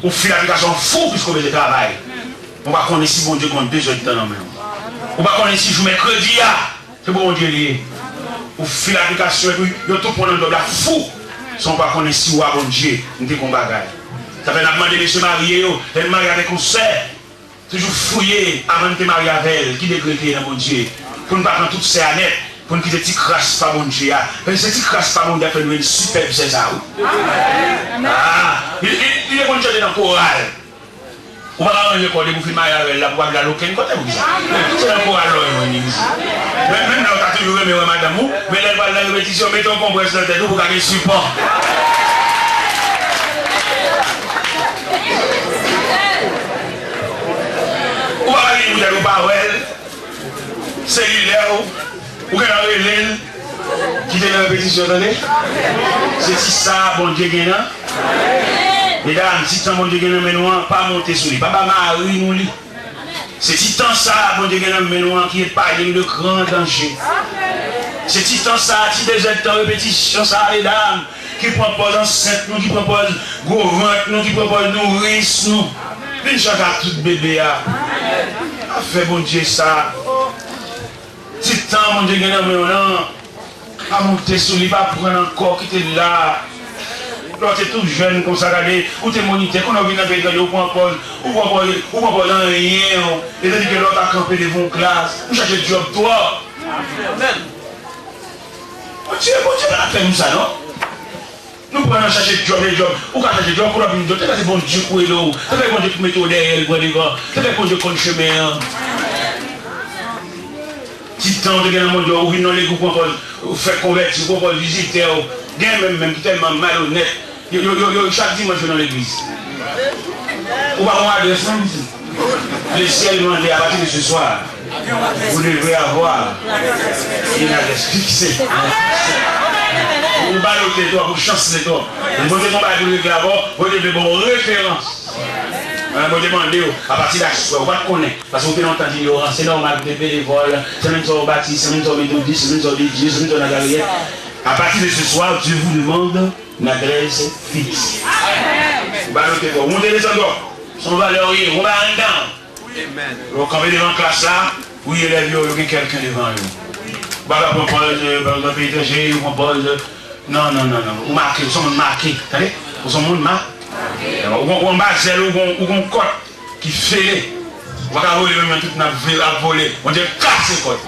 Ou faire l'application fou puisqu'on veut travail. On va connaître si bon Dieu compte 2 heures de temps dans nous. Ou pas connaître si je mercredi, c'est bon Dieu lié. Ou faire l'application et puis, il tout prendre un job là fou. Si on ne va pas connaître si ou bon Dieu, nous avons un bagage. Ça fait demander monsieur marié, elle marie avec concert. Toujours fouiller avant de te marier avec elle, qui décréter dans mon Dieu. Pour ne pas prendre toutes ces années, pour ne quitter petit crasse pas mon Dieu. Parce que ce petit crasse pas mon Dieu fait une superbe c'est ça. Il est bon Dieu dans le choral. On va pas recorder pour filmer avec elle, pour avoir l'aucun côté. C'est dans le choral là, même là, on a toujours aimé madame, mais elle va la répétition, mettons qu'on presse dans la tête pour gagner support. Ou va aller vous avez pas cellulaire ou qu'elle a l'île qui est dans la répétition c'est si ça bon Dieu gagne mesdames si tant bon Dieu gagne mais nous pas monter sur lui papa Marie nous lui c'est si tant ça bon Dieu gagne mais nous qui est pas de grand danger c'est si tant ça si des temps répétition ça mesdames qui propose enceinte nous qui propose gros ventre nous qui propose nourrice nous une chose à tout bébé a fait bon Dieu ça. Si tant mon Dieu gagne maintenant, à monter sur lui, pas prendre encore qui était là. Lorsque tu es tout jeune comme ça, ou tu es moniteur, qu'on a vu dans le pays, ou pas dans rien, et tandis que l'autre a campé devant une classe, ou chercher job toi. Bon Dieu, on a fait nous ça, non? Nous prenons chercher job et job. Ou quand chercher job pour la vie, c'est bon Dieu pour l'eau. C'est bon Dieu pour mettre derrière, pour devant. C'est bon Dieu pour le chemin. Si tant de gens où ils n'ont les groupes pour faire convertir, pour visiter, même qui tellement malhonnête. Chaque dimanche dans l'église. Ou pas avoir de samedi. Le ciel demande à partir de ce soir. Vous devrez avoir une adresse fixée. Vous ballotez toi, vous chancez toi. Vous devez tomber avec le d'abord, vous devez avoir une référence. Vous demandez à partir d'action, vous ne connaissez pas. Parce que vous avez entendu, c'est normal que vous bénévoles, c'est même si vous bâtissez, c'est même si vous méthodistes, c'est même si vous dédiez, c'est même si vous avez. À partir de ce soir, Dieu vous demande une adresse fixe. Vous ballotez toi, vous montez les endroits, son valeur, vous va en dedans. Vous campez devant la classe là, vous y élèvez, il y a quelqu'un devant vous. Vous ne propose dans le pays étranger, vous propose. Non. Vous marquez, vous sommes marqués. Vous sommes marqués. Ou un basel ou un côte qui fait. Vous allez voler même toute notre ville à voler. On dit casser côte.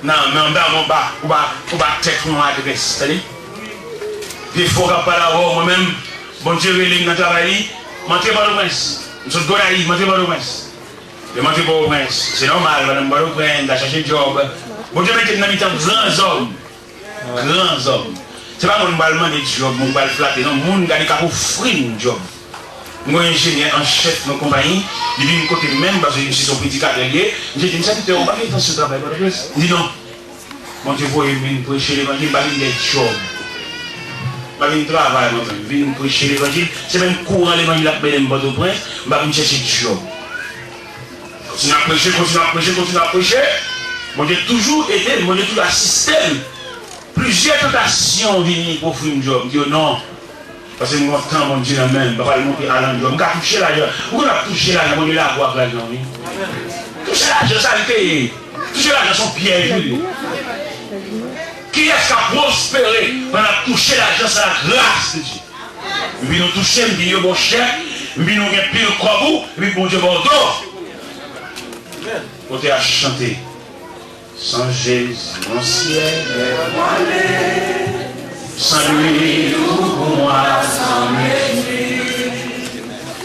Non, mais en bas, on va tête mon adresse. Il faut pas la voir moi-même. Bon Dieu, il est dans le travail. Montez pas le prince. Je suis gonaï, montez pas le prince. Je monte pas le prince. C'est normal, madame, pas le prince, d'acheter job. Bon Dieu, mettez dans le temps grands hommes. Grands hommes. Ce n'est pas mon ballement de job, mon bal flatté, non, mon gars qui a offert un job. Moi, ingénieur en chef de la compagnie, il vient de côté même parce que je suis son prédicateur lié. Je dis, ça tu es pas dans ce travail, il dit non. Mon Dieu, vous venez prêcher l'évangile, il va venir des jobs. Il va venir travailler, il va venir prêcher l'évangile. C'est même courant l'évangile à Belém Bordeaux-Prince, il va venir chercher du job. Continue à prêcher. Mon Dieu, toujours été, mon Dieu, toujours assisté. Plusieurs tentations viennent pour faire un job. Je dis non. Parce que moi, quand mon Dieu même, je vais monter à l'endroit. Je vais toucher l'argent. Vous avez touché l'argent, vous allez avoir l'argent. Toucher l'argent, ça le paye. Toucher l'argent, son piège. Qui est-ce qui a prospéré? On a touché l'argent, c'est la grâce de Dieu. Et puis nous touchons, nous disons bon cher, et puis nous avons pile corbeau, et puis bon Dieu, bon dos. On t'a chanté. Sans Jésus, mon ciel est voilé. Sans lui, pour moi, sans lui.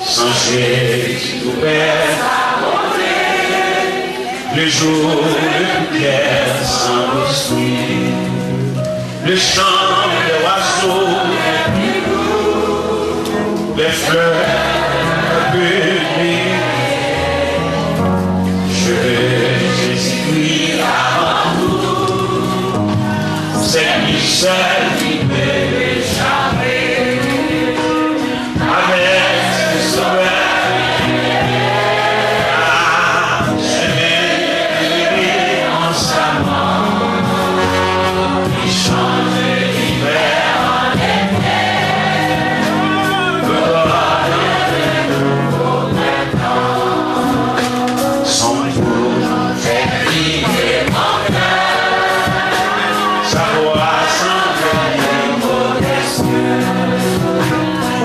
Sans Jésus, tout est abandonné. Le jour, le plus clair, sans l'esprit. Le chant des oiseaux est plus beau. Les fleurs publiques. Je veux Jésus-Christ avant tout. C'est lui seul qui peut l'échapper. Avec ses sauveurs, j'aimais en sa main. Il change l'hiver en été. Le roi de nouveau printemps. Son jour fait briller mon cœur. Sa voix s'envolait modestement.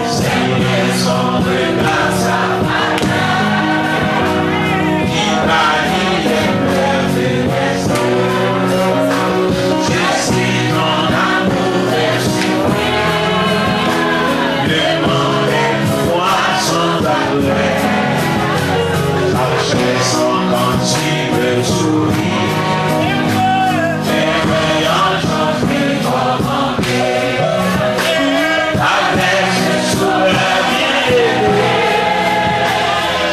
Ses son regard s'apparaît. Il bannit les peurs de l'esprit. Je suis ton amour exprès. Le monde et moi sont d'après. Marcher sans quand tu me souris. Les rayons sont pris pour manquer. Avec ce sourire bien élevé,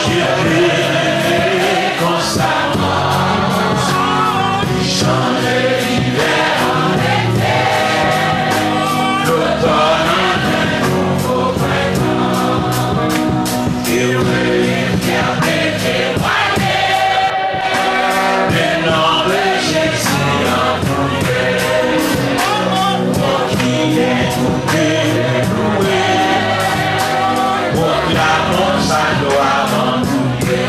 je prie constamment. Change l'hiver en été, l'automne en un nouveau printemps. Heureux et fier de témoigner le nom de Jésus en prière. Moi qui ai tout loué, proclamons sa gloire en tout lieu.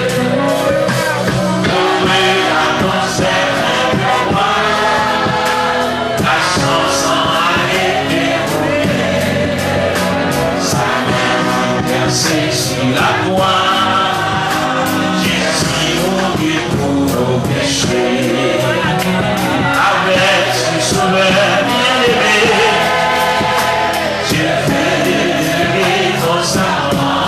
Loué à ton Seigneur roi, à son sang a été brûlé. Sa main versée sur la croix. Jésus mourut pour nos péchés. Avec ce sauveur bien-aimé, Dieu fait constamment.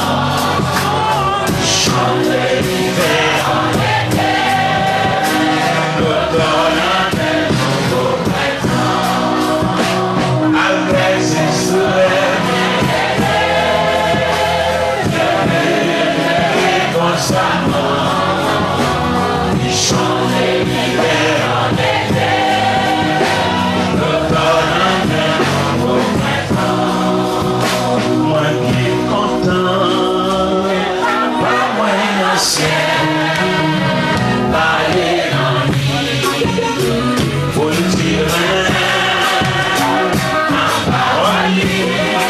Chante l'hiver en été, l'automne en un nouveau printemps. Avec ce sauveur bien-aimé, Dieu fait constamment. Il chante l'hiver en été, l'automne en un nouveau printemps. Moi qui est content, pas moins ancien, parler en lui, pour le dire en parole, dans les belles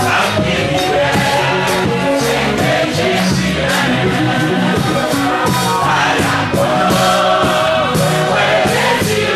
ça fait libérer, c'est Jésus à la porte, ouais, Jésus.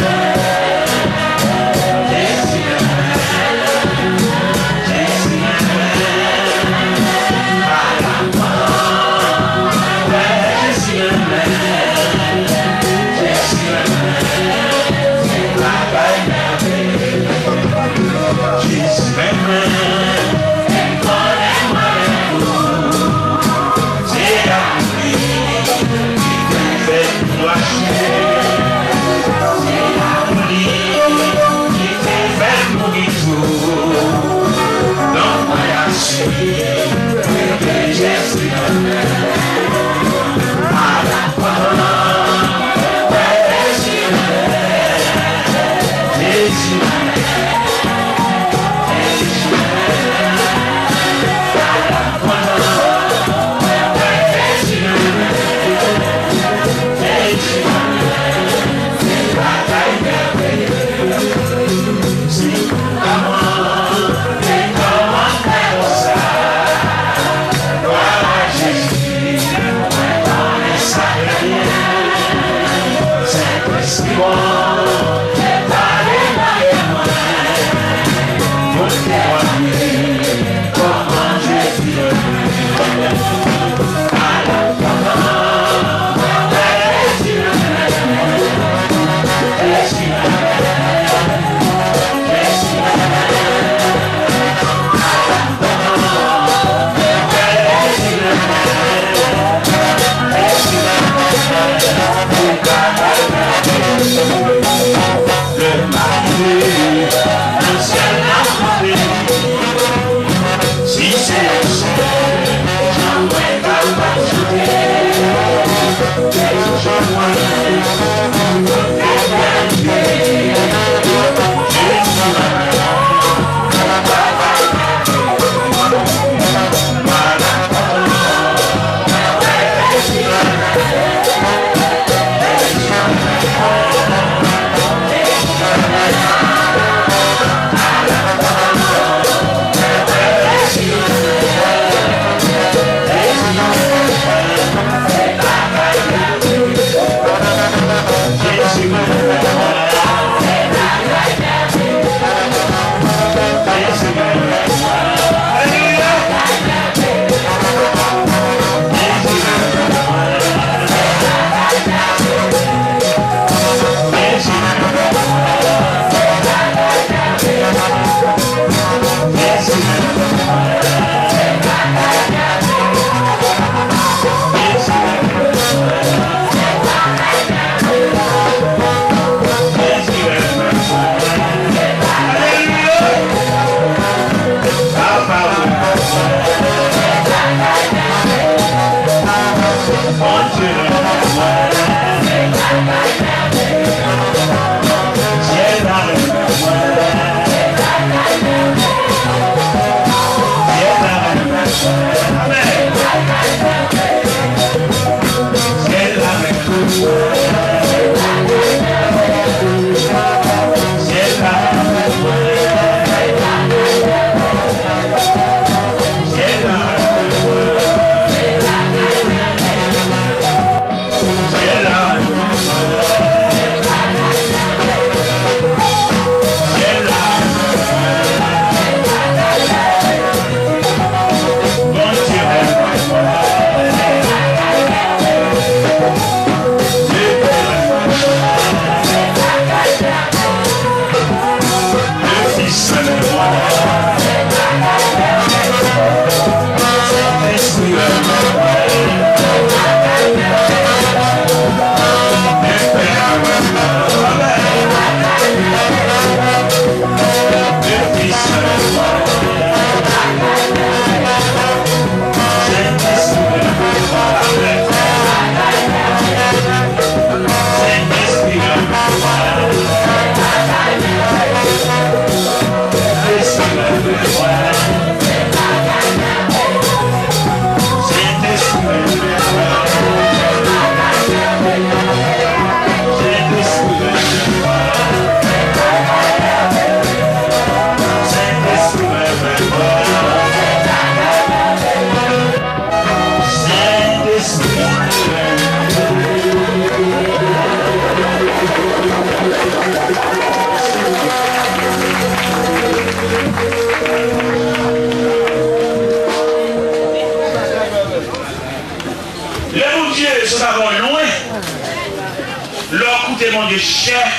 leur coûter mon Dieu cher,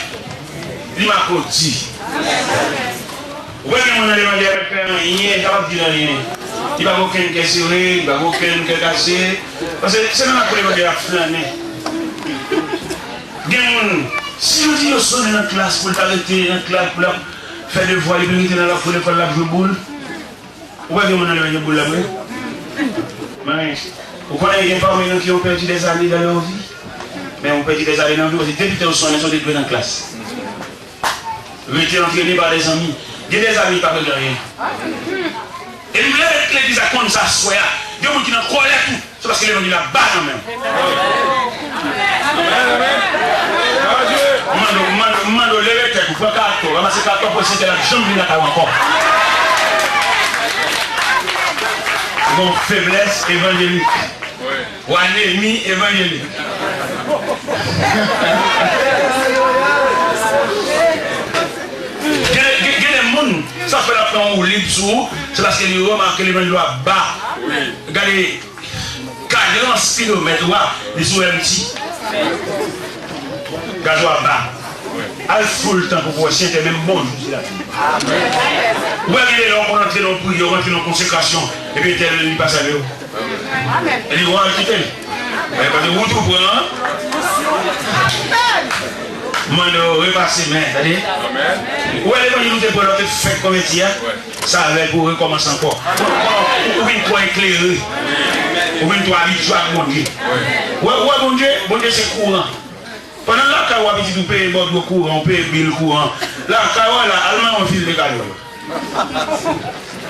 il m'a dit. Oui, mais on a demandé avec il n'y a pas de rien. Il n'y a aucun question, il n'y a aucun cassé. Parce que c'est même après que je vais flâner. Si on dit que vous dans la classe pour t'arrêter dans la classe pour faire des voix, il peut dans la pour l'école la jouer boule. Vous voyez qu'on a le boule là-bas. Vous connaissez des parmi nous qui ont perdu des années dans leur vie. Mais on perdu des années dans leur vie. Depuis que vous sont détruits dans la classe. Vous êtes entraînés par des amis. Il y a des amis qui ne parlent de rien. Et nous, l'église a comme ça, soit. Il y a des gens qui n'ont pas tout. C'est parce que les gens qui la battent quand même. Mando lever tête pour carton, ramasser carton pour essayer de la jambe de la encore. Bon, faiblesse évangélique. Ou anémie évangélique. Ça fait la plan ou libre sous, c'est parce que les remarquent que les gens doivent bas. Regardez, 40 km, les sous un petit. Gazois bas. Al full temps pour pouvoir sentir même bon jour. Où est-ce que on rentre dans le prière, on rentre dans la consécration, et puis il passe avec vous. Et il va quitter. Parce que vous trouvez, hein? Mando repasser main, c'est-à-dire. Où est-ce que nous avons fait comme métier? Ça va pour recommencer encore. Ou bien toi éclairé. Ou bien toi habitué à mon Dieu. Ouais, bon Dieu c'est courant. Pendant la carotte, on peut payer le courant, on peut payer le courant. La carotte, allemand, on file de carotte.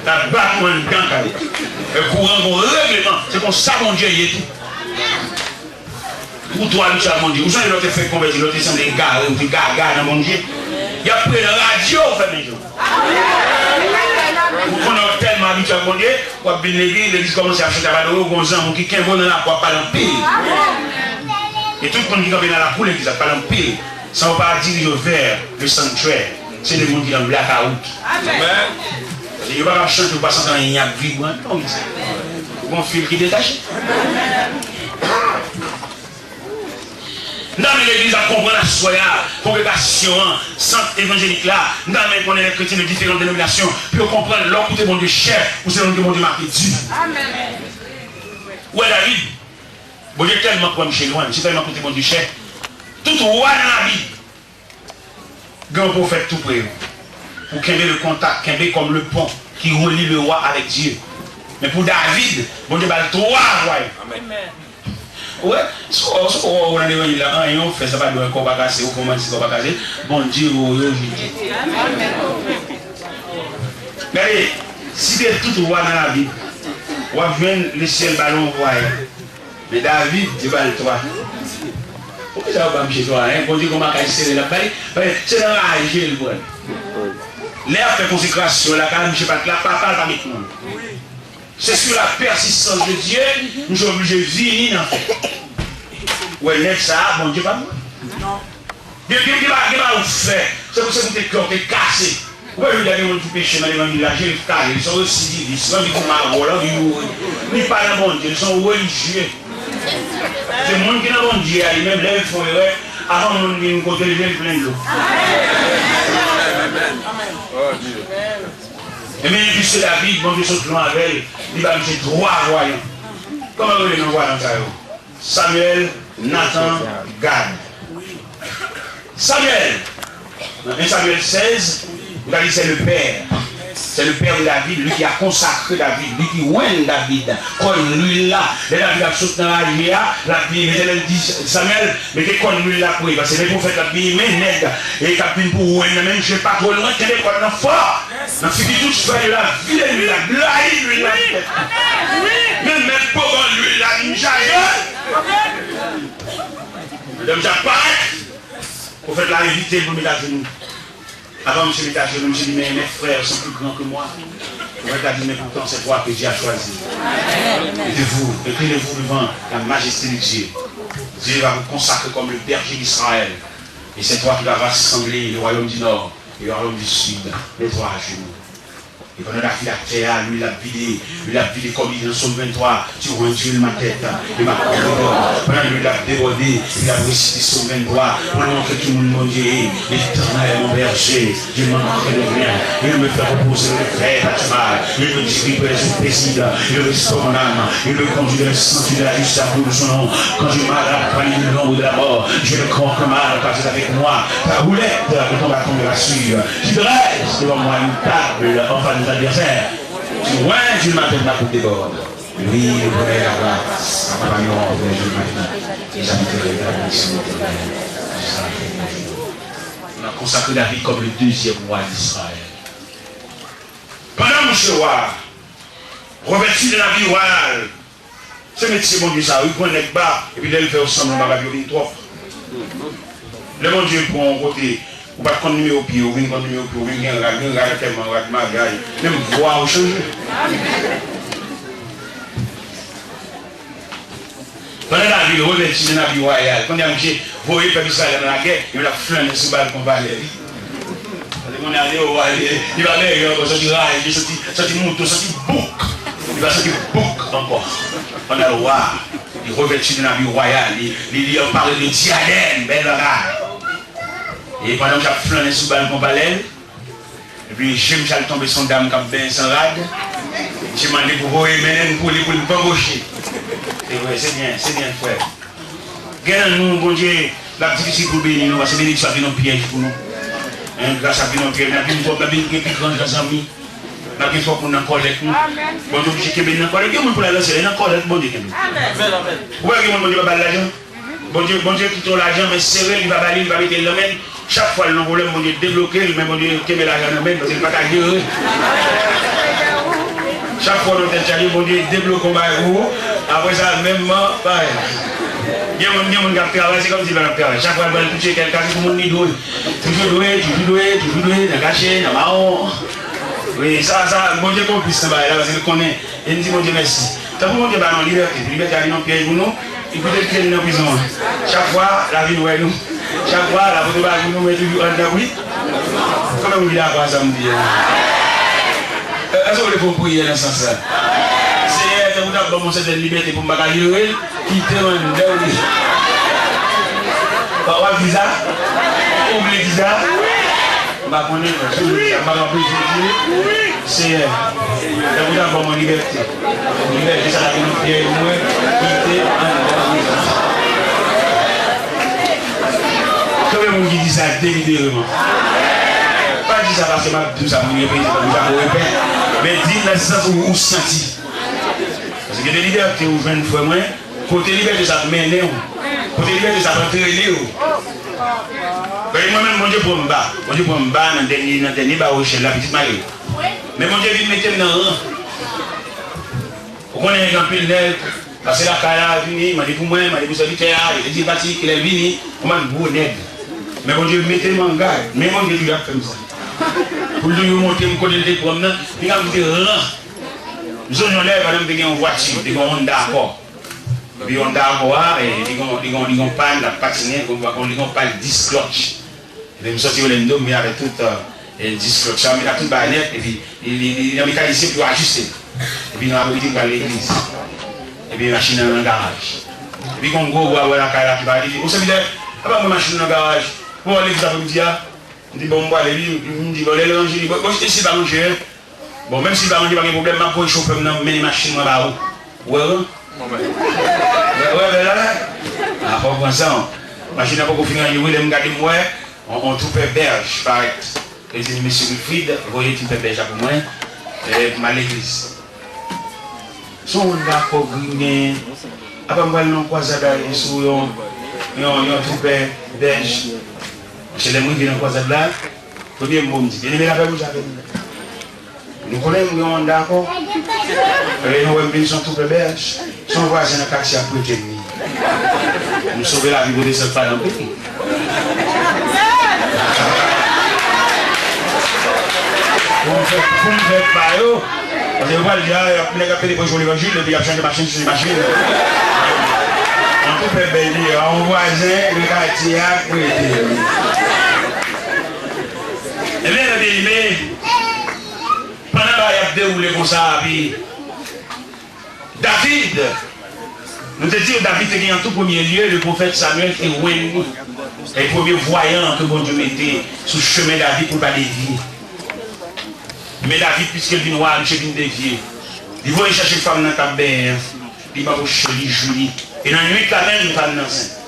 La battement de carotte. Le courant, mon règlement, c'est comme ça, mon Dieu, il est tout. Pour toi, Michel, mon Dieu, vous savez, l'autre fait convertir, l'autre sont des gars, des gars dans mon Dieu. Il y a pris la radio, fait mes jours. Vous connaissez tellement habitué à mon Dieu, vous avez bien l'église commence à acheter la radio, vous avez qui est bon dans la quoi, pas en pile. Et tout le monde qui est dans la cour, l'église a pas en pile. Ça ne va pas diriger vers le sanctuaire. C'est le monde qui est en blackout. Amen. Il n'y a pas de chance de passer dans une yappe vibrante. Non, c'est un fil qui détache. Dans l'église, on comprend la soya, congrégation, centre évangélique là. Dans les qu'on est les chrétiens de différentes dénominations. Puis on comprend l'homme où mon Dieu chef, ou c'est l'homme que mon Dieu marqué Dieu. Amen. Où est David? Bon Dieu tellement pour chez loin, c'est tellement pour mon Dieu chef. Tout roi dans la vie. Grand prophète tout près. Pour qu'il y ait le contact, qu'il y ait comme le pont qui relie le roi avec Dieu. Mais pour David, bon Dieu va le trois rois. Amen. Ouais, on a des gens là, on fait ça pas de qu'on va casser, ou comment c'est qu'on va casser. Bon Dieu, regardez, si tu es tout roi dans la vie, on va venir le ciel ballon voyer. Mais David, tu vas le toi. Pourquoi ça va pas chez toi? Bon Dieu, comment casser la balle? C'est dans la rage, le bon. L'air fait consécration, la calme, je sais pas, la papa, pas avec nous. C'est sur la persistance de Dieu, nous sommes obligés de venir en fait. Ouais, n'est ça, bon Dieu, pas moi. Non. Dieu va vous faire. C'est pour ça que vous êtes cassé. Oui, il y a des gens qui pêchent dans l'évangile, là, j'ai le carré, ils sont aussi divisés, ils sont marrons, ils parlent bon Dieu, ils sont religieux. C'est le monde qui n'a pas bon Dieu, même là, ils font erreur, avant de nous côté, ils viennent plein d'eau. Et même puis c'est la vie, bon Dieu, ce plan avec elle, il va me dire trois voyants. Comment vous les voyants ça? Samuel, Nathan, Gad. Samuel, dans 1 Samuel 16, vous allez c'est le père. C'est le père de David, lui qui a consacré David, lui qui oint David. Comme lui là, et David a sauté dans la rivière, la vie, l'Éternel dit Samuel, mettez comme lui là pour lui, parce que les prophètes la vie, mais net, et capine pour oint, même je ne sais pas trop loin, qu'elle est comme fort. Dans ce qui touche faire la vie, lui la blague, lui la tête. Même pour lui la ninja. Madame j'apparaît, pour faire la invité pour mettre à genoux. Avant M. mettre à genoux, je me suis dit, mais mes frères sont plus grands que moi. Vous avez dit, mais pourtant c'est toi que Dieu a choisi. Écrivez-vous devant la majesté de Dieu. Dieu va vous consacrer comme le berger d'Israël. Et c'est toi qui vas rassembler le royaume du Nord et le royaume du Sud, les trois à genoux. Et pendant la vie à terre, lui, il a vidé comme il est dans Somme 23, sur un Dieu ma tête, il m'a pendant lui, il a débordé, il a récité Somme 23, pour montrer tout le monde, mon Dieu, l'Éternel est mon berger, je m'en manquerai de rien, il me fait reposer le frère à mal, il me dit que je préside, il restaure mon âme, il me conduit dans le sentier de la justice à cause de son nom, quand je m'arrête par l'ombre de la mort, je ne crois que mal, parce que avec moi, ta roulette de ton bâton de la suivre, tu dresses devant moi une table, enfin nos adversaires. Tu vois, je m'appelle ma coupe des bords. Oui, le bonheur la grâce, accompagnant de Jésus ma vie. Et j'habiterai dans la mission de l'Éternel. On a consacré David comme le deuxième roi d'Israël. Pendant monsieur roi, revêtu de la vie royale, ce métier, mon Dieu, ça, il prend les bas, et puis là, il fait ensemble dans la vie trop. Le mon Dieu, pour un côté, ou pas de numéro au pied, ou une numéro au pied, ou une regarde tellement, même voir au changer. Pendant la vie, revêtu de la vie royale, quand il y a un monsieur, vous voyez, pas ça dans la guerre, il a flâné sur le balcon balai. On est allé au roi, il va aller, il va sortir rail, il va sortir moto, sortir bouc. Il va sortir bouc encore. On a le roi, il revêtu de la vie royale, il a parlé de diadème, belle raille. Et pendant que j'ai flâné sous le balcon balai, et puis j'ai tombé son dame qui a bien sans rade, j'ai demandé pour vous mener pour le pembaucher. C'est bien, frère. Regardez nous, bon Dieu, la difficile pour bénir nous, parce que bénir ça vient en piège pour nous. Grâce à Binon Pierre, nous avons une plus grande amis. Nous avons une fois pour nous collecte. Bon Dieu, je suis béni en collecte. Il y a pour la lancer, il y a une collecte, bon Dieu. Vous voyez que mon Dieu va baler l'argent. Bon Dieu qui trouve l'argent, mais c'est vrai, il va baler, il va mettre le domaine. Chaque fois, le problème, mon Dieu débloqué, mais mon Dieu qui met l'argent dans le domaine, parce qu'il ne va pas gérer. Chaque fois, nous avons mon Dieu débloqué au bail. Après ça, même pareil. Il y a un monde qui travaille, c'est comme si il va travailler. Chaque fois, il va toucher quelqu'un, c'est comme un nid. Toujours doué, dans caché, dans marron. Oui, ça, mon Dieu qu'on puisse travailler là, parce qu'il connaît. Et il dit, mon Dieu, merci. Tant que mon Dieu va en liberté, liberté a mis en piège pour nous, il peut être qu'il est en prison. Chaque fois, la vie nous est nous. Chaque fois, la photo va nous mettre toujours en dedans, oui. Comment vous dites à quoi ça me dit? Est-ce que vous voulez prier dans ce sens-là? C'est vous avez une certaine liberté pour me bagailler, quitter mon deuil. Vous visa? Oubliez visa? Je ne connais pas, je ne c'est vous avez mon liberté. Liberté, ça va nous faire quitter un deuil. Comment vous dites ça délibérément? Pas dire ça parce que tout ça vous répétez, mais dites dans le sens où vous sentez. Parce que des libertés ou 20 fois moins, côté liberté ça mène, côté liberté ça va traîner. Moi-même, mon Dieu pour me battre, dans le dernier bar au chef, la petite Marie. Mais mon Dieu vient mettre dans le rang. Vous connaissez un peu le nez, parce que la carrière est venue, il m'a dit pour moi, il m'a dit pour celui qui est dit parti, qu'il est venu, on m'a dit pour nez. Mais mon Dieu mettez-moi en garde, mais mon Dieu lui a fait ça. Pour lui monter, me connaître les promenades, il a mis rang. Nous avons l'air, par exemple, une voiture, ils ont Honda Accord. Et puis Honda Accord, ils ont pas la patinette, ils ont pas le disque clutch. Et puis, je suis sorti au Lendo, mais avec tout le disque clutch, il a tout le bagnette, et puis il a un mécanicien pour ajuster. Et puis, il a habité par l'église. Et puis, la machine dans le garage. Et puis, on go voir la carrière qui va aller. Vous savez, il y a une machine dans le garage. Pour aller, vous avez dit, il dit, bon, il me dit, bon, il dit, bon, je suis pas manger. Bon, même si il n'y a pas de problème, je peux chauffer mes machines dans la roue. Ouais, mais là, ah, pour ça, machine n'a pas qu'on finit, on trouve berge, pareil. Et je dis, monsieur Wilfried, vous voyez, tu fais berge pour moi, et ma l'église. Son d'accord, grigné, après, moi, non, quoi, ça va, ils sont, ils ont trouvé berge. Chez les gens qui ont quoi, ça va, il faut bien me dire, il y a une nous connaissons d'accord. Nous sommes tous les berges. Son voisin a caché à prêter. Nous sauvons la vie de cette femme dans le pays. Vous ne faites pas, parce que vous allez dire, il y a des pour l'évangile, et puis il y a changé de machine sur les machines. On peut faire belle, on voisin, le quartier a prêté. Eh bien, pendant bagaille a déroulé comme ça. Puis David, nous te disons, David était en tout premier lieu, le prophète Samuel qui est le premier voyant que bon Dieu mettait sur le chemin de David pour ne pas dévier. Mais David, puisqu'il vient voir, il vient dévier. Il va chercher une femme dans la cabane, il va chercher Julie. Et dans la nuit, quand même, une femme enceinte.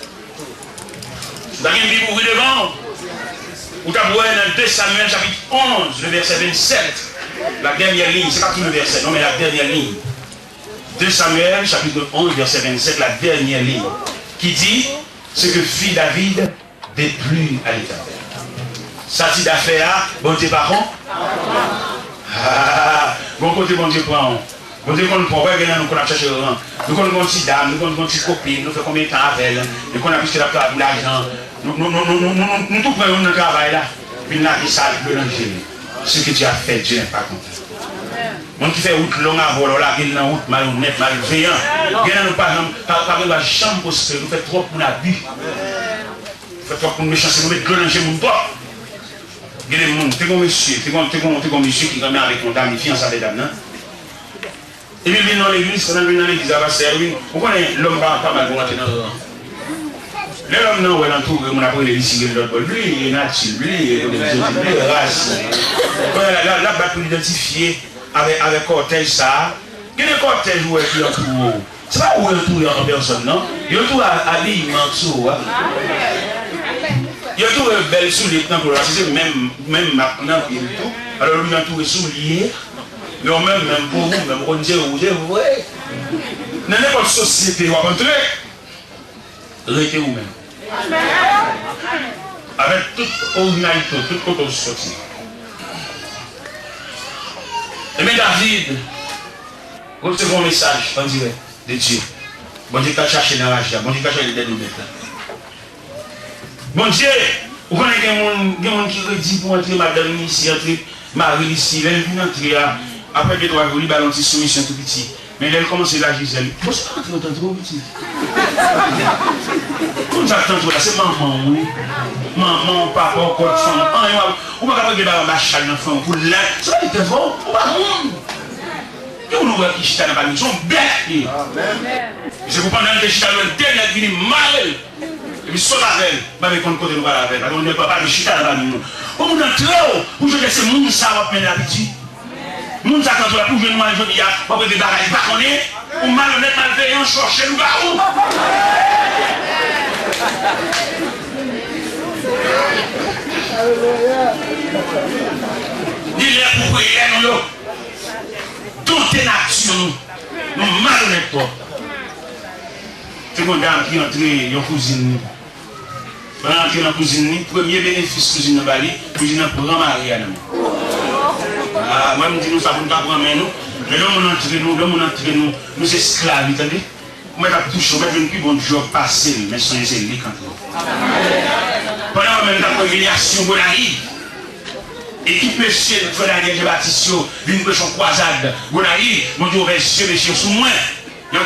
Vous avez une Bible ouverte devant. Vous avez dans 2 Samuel chapitre 11, le verset 27. La dernière ligne, ce n'est pas tout le verset, non, mais la dernière ligne. 2 Samuel chapitre 11, verset 27, la dernière ligne. Qui dit ce que fit David déplut à l'Éternel. Ça dit d'affaire, bon Dieu par contre. Bon côté bon Dieu prend. Bon Dieu qu'on prend, nous a cherché le rang. Nous avons une petite dame, nous avons une petite copine, nous faisons combien de temps avec elle. Nous avons plus de l'argent. Nous tout prenons dans le travail là. Puis nous avons ça, le danger. Ce que tu as fait, Dieu n'est pas content. Mon qui fait route longue à voler, là, qui est dans route malhonnête, malveillant. Nous pas la chambre prospère, nous faisons trop pour l'abus. Nous faisons trop pour méchanceté, nous mettons le danger mon pas. Il y a des gens, tu es un monsieur qui est avec mon dame, fiancé avec dame. Et puis il vient dans l'église, quand il vient dans l'église, il va servir. Vous connaissez l'homme pas mal pour rentrer dans le rang. L'homme non, il est entouré, on a pris les lycées de l'autre bord. Lui, il est naturel, lui, il est race. Là, il va pour l'identifier avec cortège ça. Il y a des cortèges où il est entouré. Ce n'est pas où il est entouré en personne, non? Il est entouré à l'habillement dessous. Il y a tout belle souliers pour c'est même maintenant il tout. Alors lui il a tout souliers. Mais même pour vous, même on dit vous voyez. Dans n'importe société, vous rentrez. Restez vous-même. Avec toute originalité, toute côté sortie. Et bien David, recevez un message en direct de Dieu. Bon Dieu t'a cherché dans la joie, bon Dieu t'a cherché les deux bêtes là. Bon Dieu, vous connaissez des gens qui redit pour entrer madame ici, entrer Marie ici, elle vient entrer après 2-3 jours, il va lancer soumission tout petit. Mais elle commence la Gisèle. Vous savez pas entrer trop petit. Comme ça, c'est maman, oui. Maman, papa, encore femme. On va pas regarder la machine d'enfant pour là. Ça va être fort, on va monde. Et on voit qui chita dans la maison, bête. C'est pour pendant que chita le dernier qui est mal. Et puis, saute avec elle, mais qu'on côté nous avec elle. On ne peut pas le chita dans la maison. On nous entre pour je laisse mon ça va prendre l'habitude. Mon ça quand on a pour je nous mal je dis pas pour des bagages pas connaît ou malhonnête malveillant chercher nous va où. Dis-le pour prier nous. Tout est nature nous malhonnête pas. C'est une dame qui entre en cousine. Pendant que dans la cuisine, premier bénéfice cuisine dans Bali, cuisine pour grand mari à nous. Ah, moi je dis nous ça pour nous prendre nous. Mais l'homme entre nous, nous esclaves, vous entendez? Moi je touche, on va une plus bonne job passer, mais sans les élites quand même. Pendant même la humiliation Gonaï. Équipe monsieur de la guerre de Baptistio, une prochaine croisade, Gonaï, mon Dieu, monsieur sous moi. Je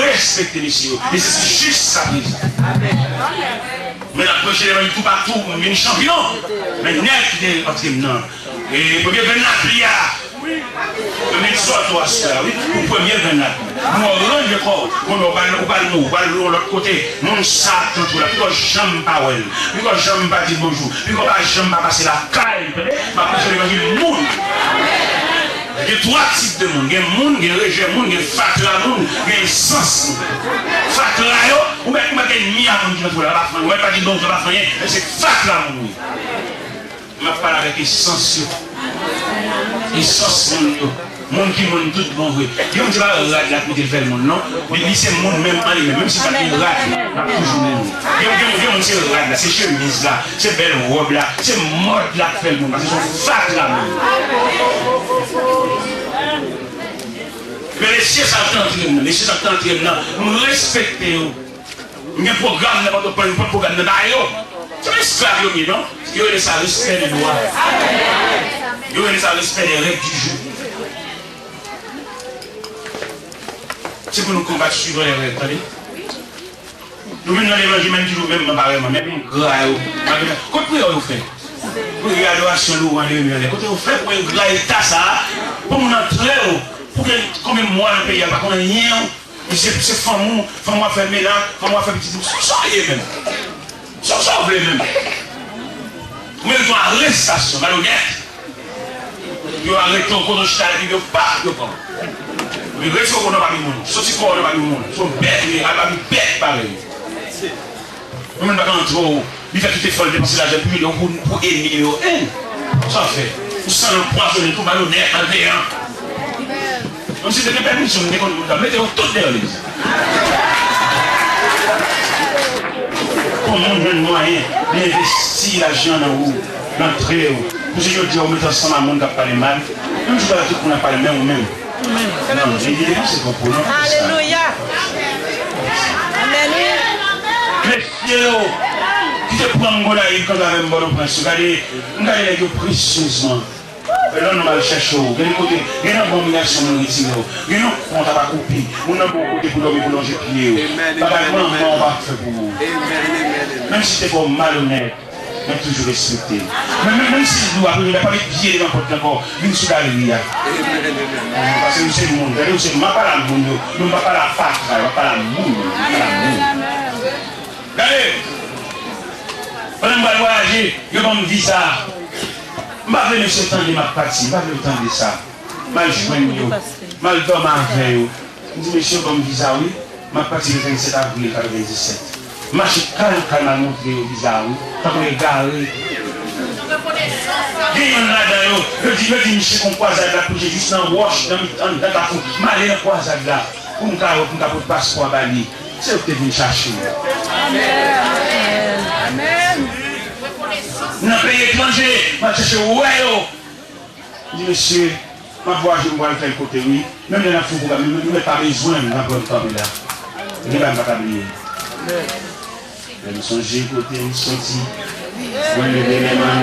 respecte messieurs. Et c'est juste ça. Mais la prochaine fois, il tout partout, il y a un champion. Mais il y a un champion. Et pour bien venir à prier, mais soit toi, oui, pour premier venir. Nous, on le corps, on va l'autre côté. Nous, ça, tout là, puis j'aime pas, puis j'aime pas dire bonjour, puis j'aime pas passer la caille, ma prochaine fois, il y a il y a 3 types de monde. Il y a un monde, il y a un rejet, il y a un fatra, il y a un sens. Fatra, ou bien il y a un mi à monde qui va faire. On ne va pas dire bon, je ne vais pas faire rien, mais c'est fatra. On va parler avec essence. Essence, monde qui monde tout bon. Il y a un petit peu de rade là pour faire le monde, non? Mais c'est le monde même en lui-même, même si pas de rade, toujours même. Il y a un petit rade là, c'est chemise là, c'est belle robe là, c'est mode là qui fait le monde, parce qu'ils sont fatra. Mais les chiens sont entraînés, nous respectons. Il y a un programme, pas un programme de bail. C'est l'esclave, non? Il y a ça respect des lois. Il y a ça respect des règles du jeu. C'est pour nous combattre sur les règles, attendez. Nous venons dans l'évangile, même toujours, même apparemment, même grave. Qu'est-ce que vous faites? pour y adoration louange de lumière. Quand on fait pour un grand état ça, pour mon entrée, pour que comme moi dans le pays, il n'y a pas qu'on rien. C'est femme moi faire mélange, femme moi faire petit ça même. Ça même. Mais ils ont arrestation, malhonnête. Ils ont arrêté au cours de chita, ils n'ont pas de camp. Ils restent au cours de la vie. Sorti corps de la vie. Ils sont bêtes, ils sont bêtes pareil. Même pas quand trop, il fait tout effort de dépenser l'argent pour éliminer au haine. Ça fait. Vous sentez le poisonné, tout malhonnête, malveillant. Comme si c'était permission, mettez-vous tout derrière l'église. Comment on a moyen d'investir l'argent dans vous, d'entrer vous. Pour ce que je dis, on met ensemble à monde qui a parlé mal. Même si on n'a pas le même ou même. Non, j'ai dit, c'est pour nous. Alléluia. Amen. Messieurs, qui te prend mon là, quand on a un bon prince, regardez les précieusement. Et là, nous allons chercher. Il y a une abomination de nourriture. Il y a une on t'a pas coupé. On a beaucoup de pour dormir pour longer pied. Pas vraiment, on va faire pour vous. Même si c'est pour malhonnête, mais toujours respecté. Même si vous n'avez pas les pieds dans votre corps, une sous la rivière. Parce que c'est le monde. Regardez, c'est pas la monde. Nous ne pas la fac, pas la moule. Regardez. On va voyager, je vais me dire ça. Je ne vais pas venir ce temps de ma partie, je ne vais pas venir le temps de ça. Je vais joindre, je vais dormir avec vous. Je dis, monsieur, comme visa, oui, ma partie le 27 avril 1997. Je suis calme à montrer au visa, oui, quand on est garé. Il y a un là-dedans, je dis, monsieur, qu'on croisade là, pour j'ai juste un wash dans la foule. Je vais aller dans la croisade là, pour me faire le passeport à Bali. C'est ce que tu es venu chercher. Amen. Amen. Dans le pays étranger, je vais chercher ouais. Je dis, monsieur, ma voix, je vais voir quel côté, oui. Même dans la foule, je n'ai pas besoin de la bonne table là. Je ne vais pas t'oublier. Je me songe côté, je me senti. Je me lever les mains.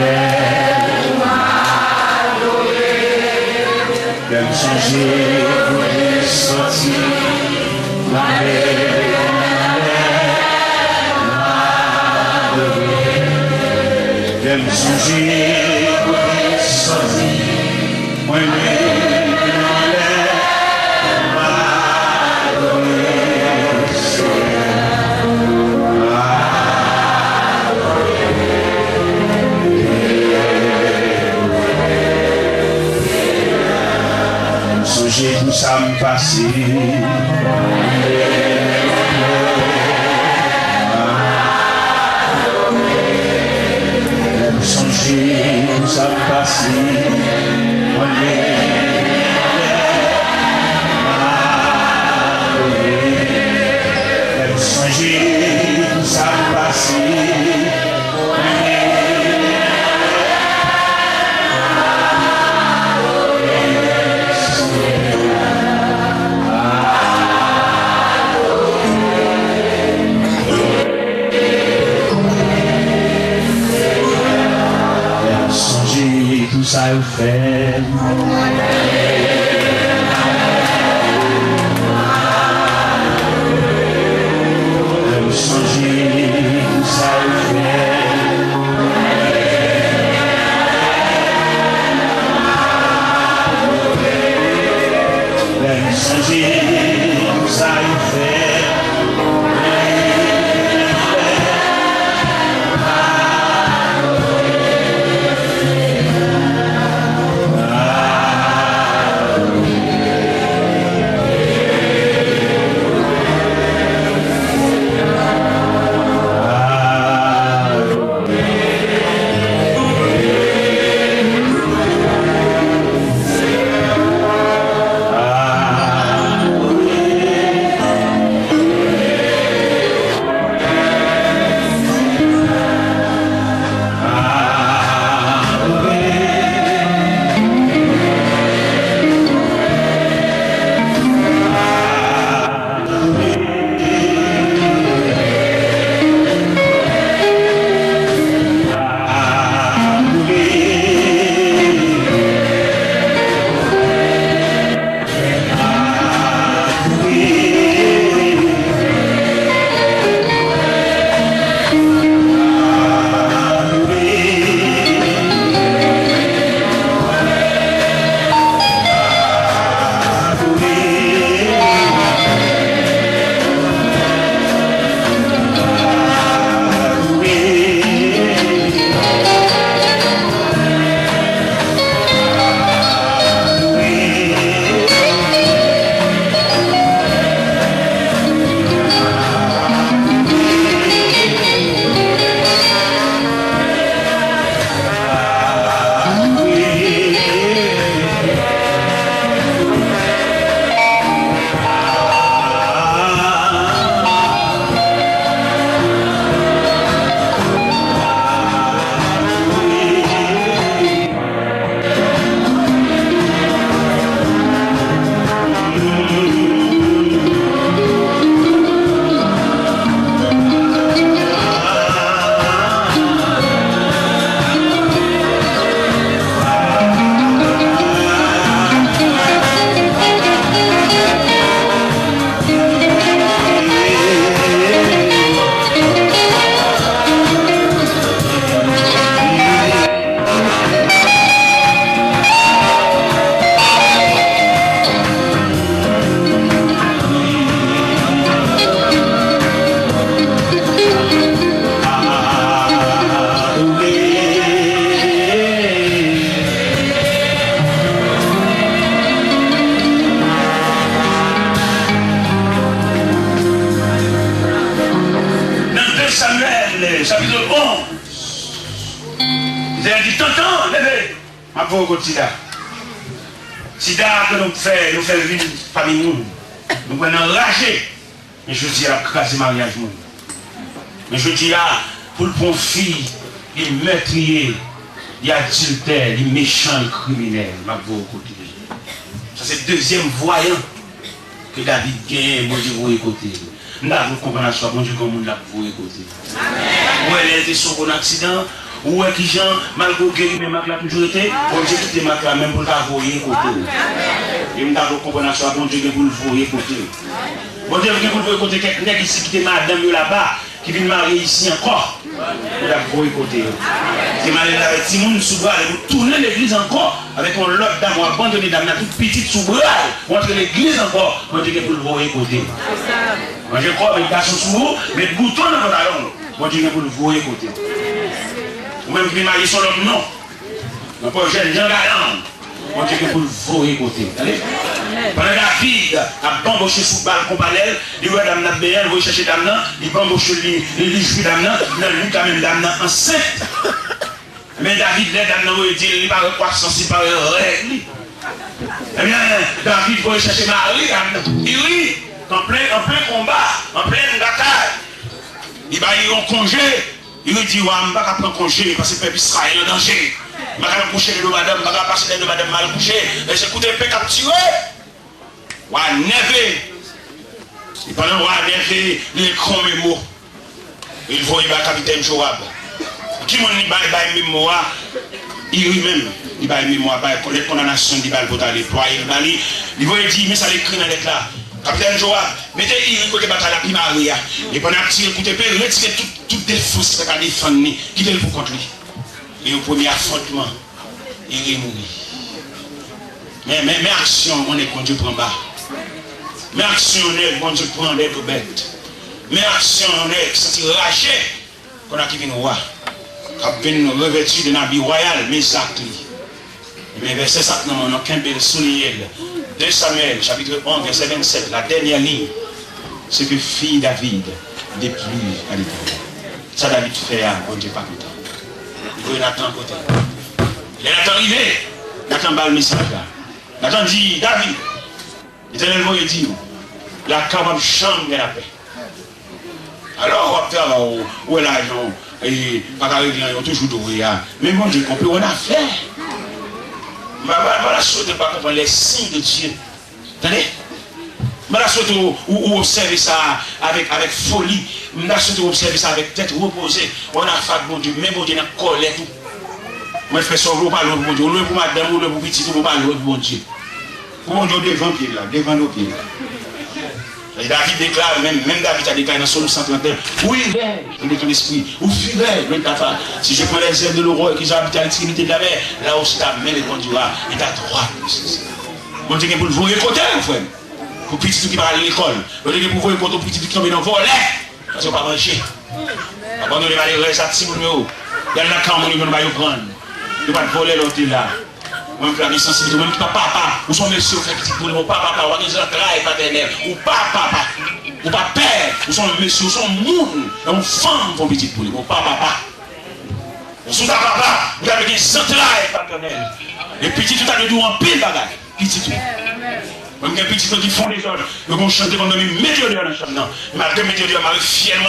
Je me songe côté, sorti. Je me songe côté, sorti. Moi, tout ça me passe. Songer, tout ça me passe. Songer, tout ça me passe. Tout ça est fait. Me changer, tout ça est fait. Me changer, tout ça est fait. 11. Il a dit, tonton, levez. Ma pauvre Sida. Sida que nous faisons vivre parmi nous. Nous prenons enragé. Mais je dis à craser mariage. Mais je dis à pour le bon fille, il meurtrier, il adultère, il méchant, il criminel. Ma pauvre côté. Ça c'est le deuxième voyant que David gagne, bon Dieu, vous écoutez. Nous avons compris la chose, bon Dieu, comme nous l'avons écouté. Où elle était sur un accident, où est-ce que Jean, malgré guéri, mais Marc l'a toujours été, bon Dieu, qui était Marc là, même pour l'avoir écouté. Et nous avons compris la chose, bon Dieu, pour le voir écouter. Bon Dieu, pour le voir écouter, quelqu'un qui était madame là-bas, qui vient marier ici encore. Vous l'avez écouté. C'est malin avec Simon sous bras, vous tournez l'église encore avec un lot d'âme, vous abandonnez d'âme, toute petite sous bras, vous entrez l'église encore, vous dites que vous le voyez côté. Moi je crois avec le garçon sous vous, mais le bouton dans votre langue, vous dites que vous le voyez côté. Ou même qui marié sur l'autre nom, le projet Jean Galant, vous dites que vous le voyez côté. Pendant David a bamboché sous balle compagnie, il voit dame Nabéen, il va chercher dame, il bamboche les dame, il quand même dame enceinte. Mais David, les dames, il dit, il parle croissance, il parle règle. Eh bien, David va chercher Marie, il rit, en plein combat, en pleine bataille. Il va y avoir un congé, il lui dit, ouais, je ne vais pas prendre congé parce que le peuple Israël est en danger. Je ne vais pas coucher de madame, je ne vais pas passer de madame mal couchée, et j'écoute un peu capturé. Ouais, nevé. Et pendant que nevé, il est comme un mot. Il voit le capitaine Joab. Qui m'a dit, il mémoire, il lui-même, il va mémoire, les condamnations, il va le déployer, il va dire, mais ça l'écrit dans les là. Capitaine Joab, mettez il côté bataille la Maria. Et pendant que il écoutez, retirez toutes les forces qui ont défendu, qui étaient pour contre lui. Et au premier affrontement, il est mort. Mais action, on est quand Dieu prend bas. Mais action, on est quand Dieu prend des bêtes. Mais action, on est senti raché, qu'on a qui vient nous voir. Quand nous revêtus de l'habit royal, mais ça, mais verset 7, nous avons qu'un peu souligné. 2 Samuel, chapitre 11, verset 27, la dernière ligne, c'est que fille David déplut à l'Éternel. Ça, David fait à bon Dieu pas content. Il faut Nathan côté. Il est Nathan arrivé. Nathan bat le message là. Nathan dit, David, l'Éternel va dire, la capable chambre de la paix. Alors, on va faire où est l'argent. Et pas qu'à régler, on toujours doué. Mais bon Dieu, on a fait. Voilà, souhaite pas comprendre les signes de Dieu. Attendez? Voilà, souhaite ou observer ça avec folie. Voilà, souhaite observer ça avec tête reposée. On a fait bon Dieu, même bon Dieu, on a collé tout. Moi, je fais ça, on ne parle pas de bon Dieu. On ne pour madame, on ne pour petit, on ne parle pas de bon Dieu. Pour bon Dieu, devant pied là, devant nos pieds là. Et David déclare, même David a déclaré dans Psaume 131, oui, il est ton esprit, ou fidèle, même ta femme. Si je prends les ailes de l'euro et qu'ils habitent à l'extrémité de la mer, là où ta main les conduira, et ta droite. Bon Dieu, pour le voir écouter, frère. Pour petit qui va à l'école. Bon Dieu, pour voir écouter pour petit qui tombe dans le volet. Parce qu'on ne va pas manger. Abandonner les malheureux, ça tire le haut. Il y a la camp, on ne va pas prendre. Il ne va pas voler l'autre là. Même que la sensibilité, même que papa, ou son monsieur fait petit pour mon papa, ou un travail paternel, ou papa, ou pas père, ou son monsieur, ou son monde, et une femme pour petit pour mon papa. Ou son papa, vous avez des centrales paternelles. Et petit tout à l'heure, en pile bagaille, petit tout. Même que petit qui font les autres, ils vont chanter pendant mes météo dans la chambre. Malgré météo, je m'arrive fièrement,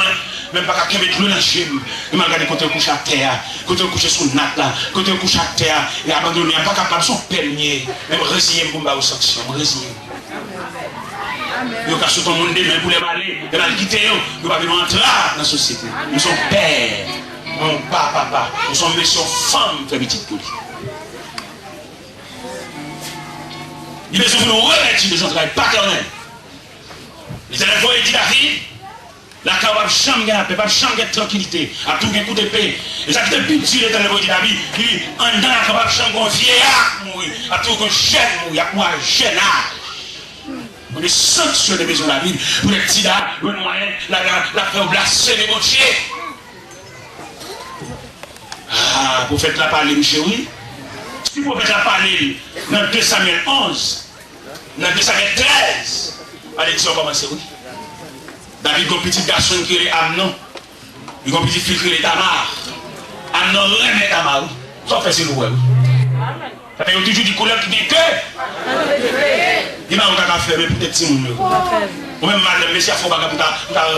même pas qu'à mettre l'eau dans la chambre. Je m'arrive quand on couche à terre, quand on couche sur le nat là, quand on couche à terre, et abandonner, pas capable, son permis, même résigner pour me sanction, résigner. Ils ont caché tout le monde demain pour les aller, ils vont quitter, ils vont venir entrer dans la société. Nous sommes pères, mon papa, nous sommes messieurs, femmes, très petites pour lui. Il besoin de nous remettre des entrailles paternelles. Les élèves vont dire David, la cabane chambre gagne la paix, pas chambre gagne tranquillité, à tout un coup de paix. Et ça qui est plus dur, les élèves vont dire David, qui en dans la cabane chambre, un vieillard mourir, à tout un jeune mourir, à un jeune âge. On est sanctionné besoin de la vie, pour les petits là, le moyen, la faire blasphémer mon Dieu. Ah, pour faire la parler, monsieur, oui. Si vous faites la parler dans 2 Samuel 11, dans 2 Samuel 13, allez dire comment c'est oui. David, un petit garçon qui est Amnon, Il y a un petit filtre les tamards. Ah non, rien n'est tamar. Ça fait c'est le web. Ça fait toujours des couleurs qui disent que. Il m'a fait mais peut-être si mon ou même madame, monsieur, il faut pas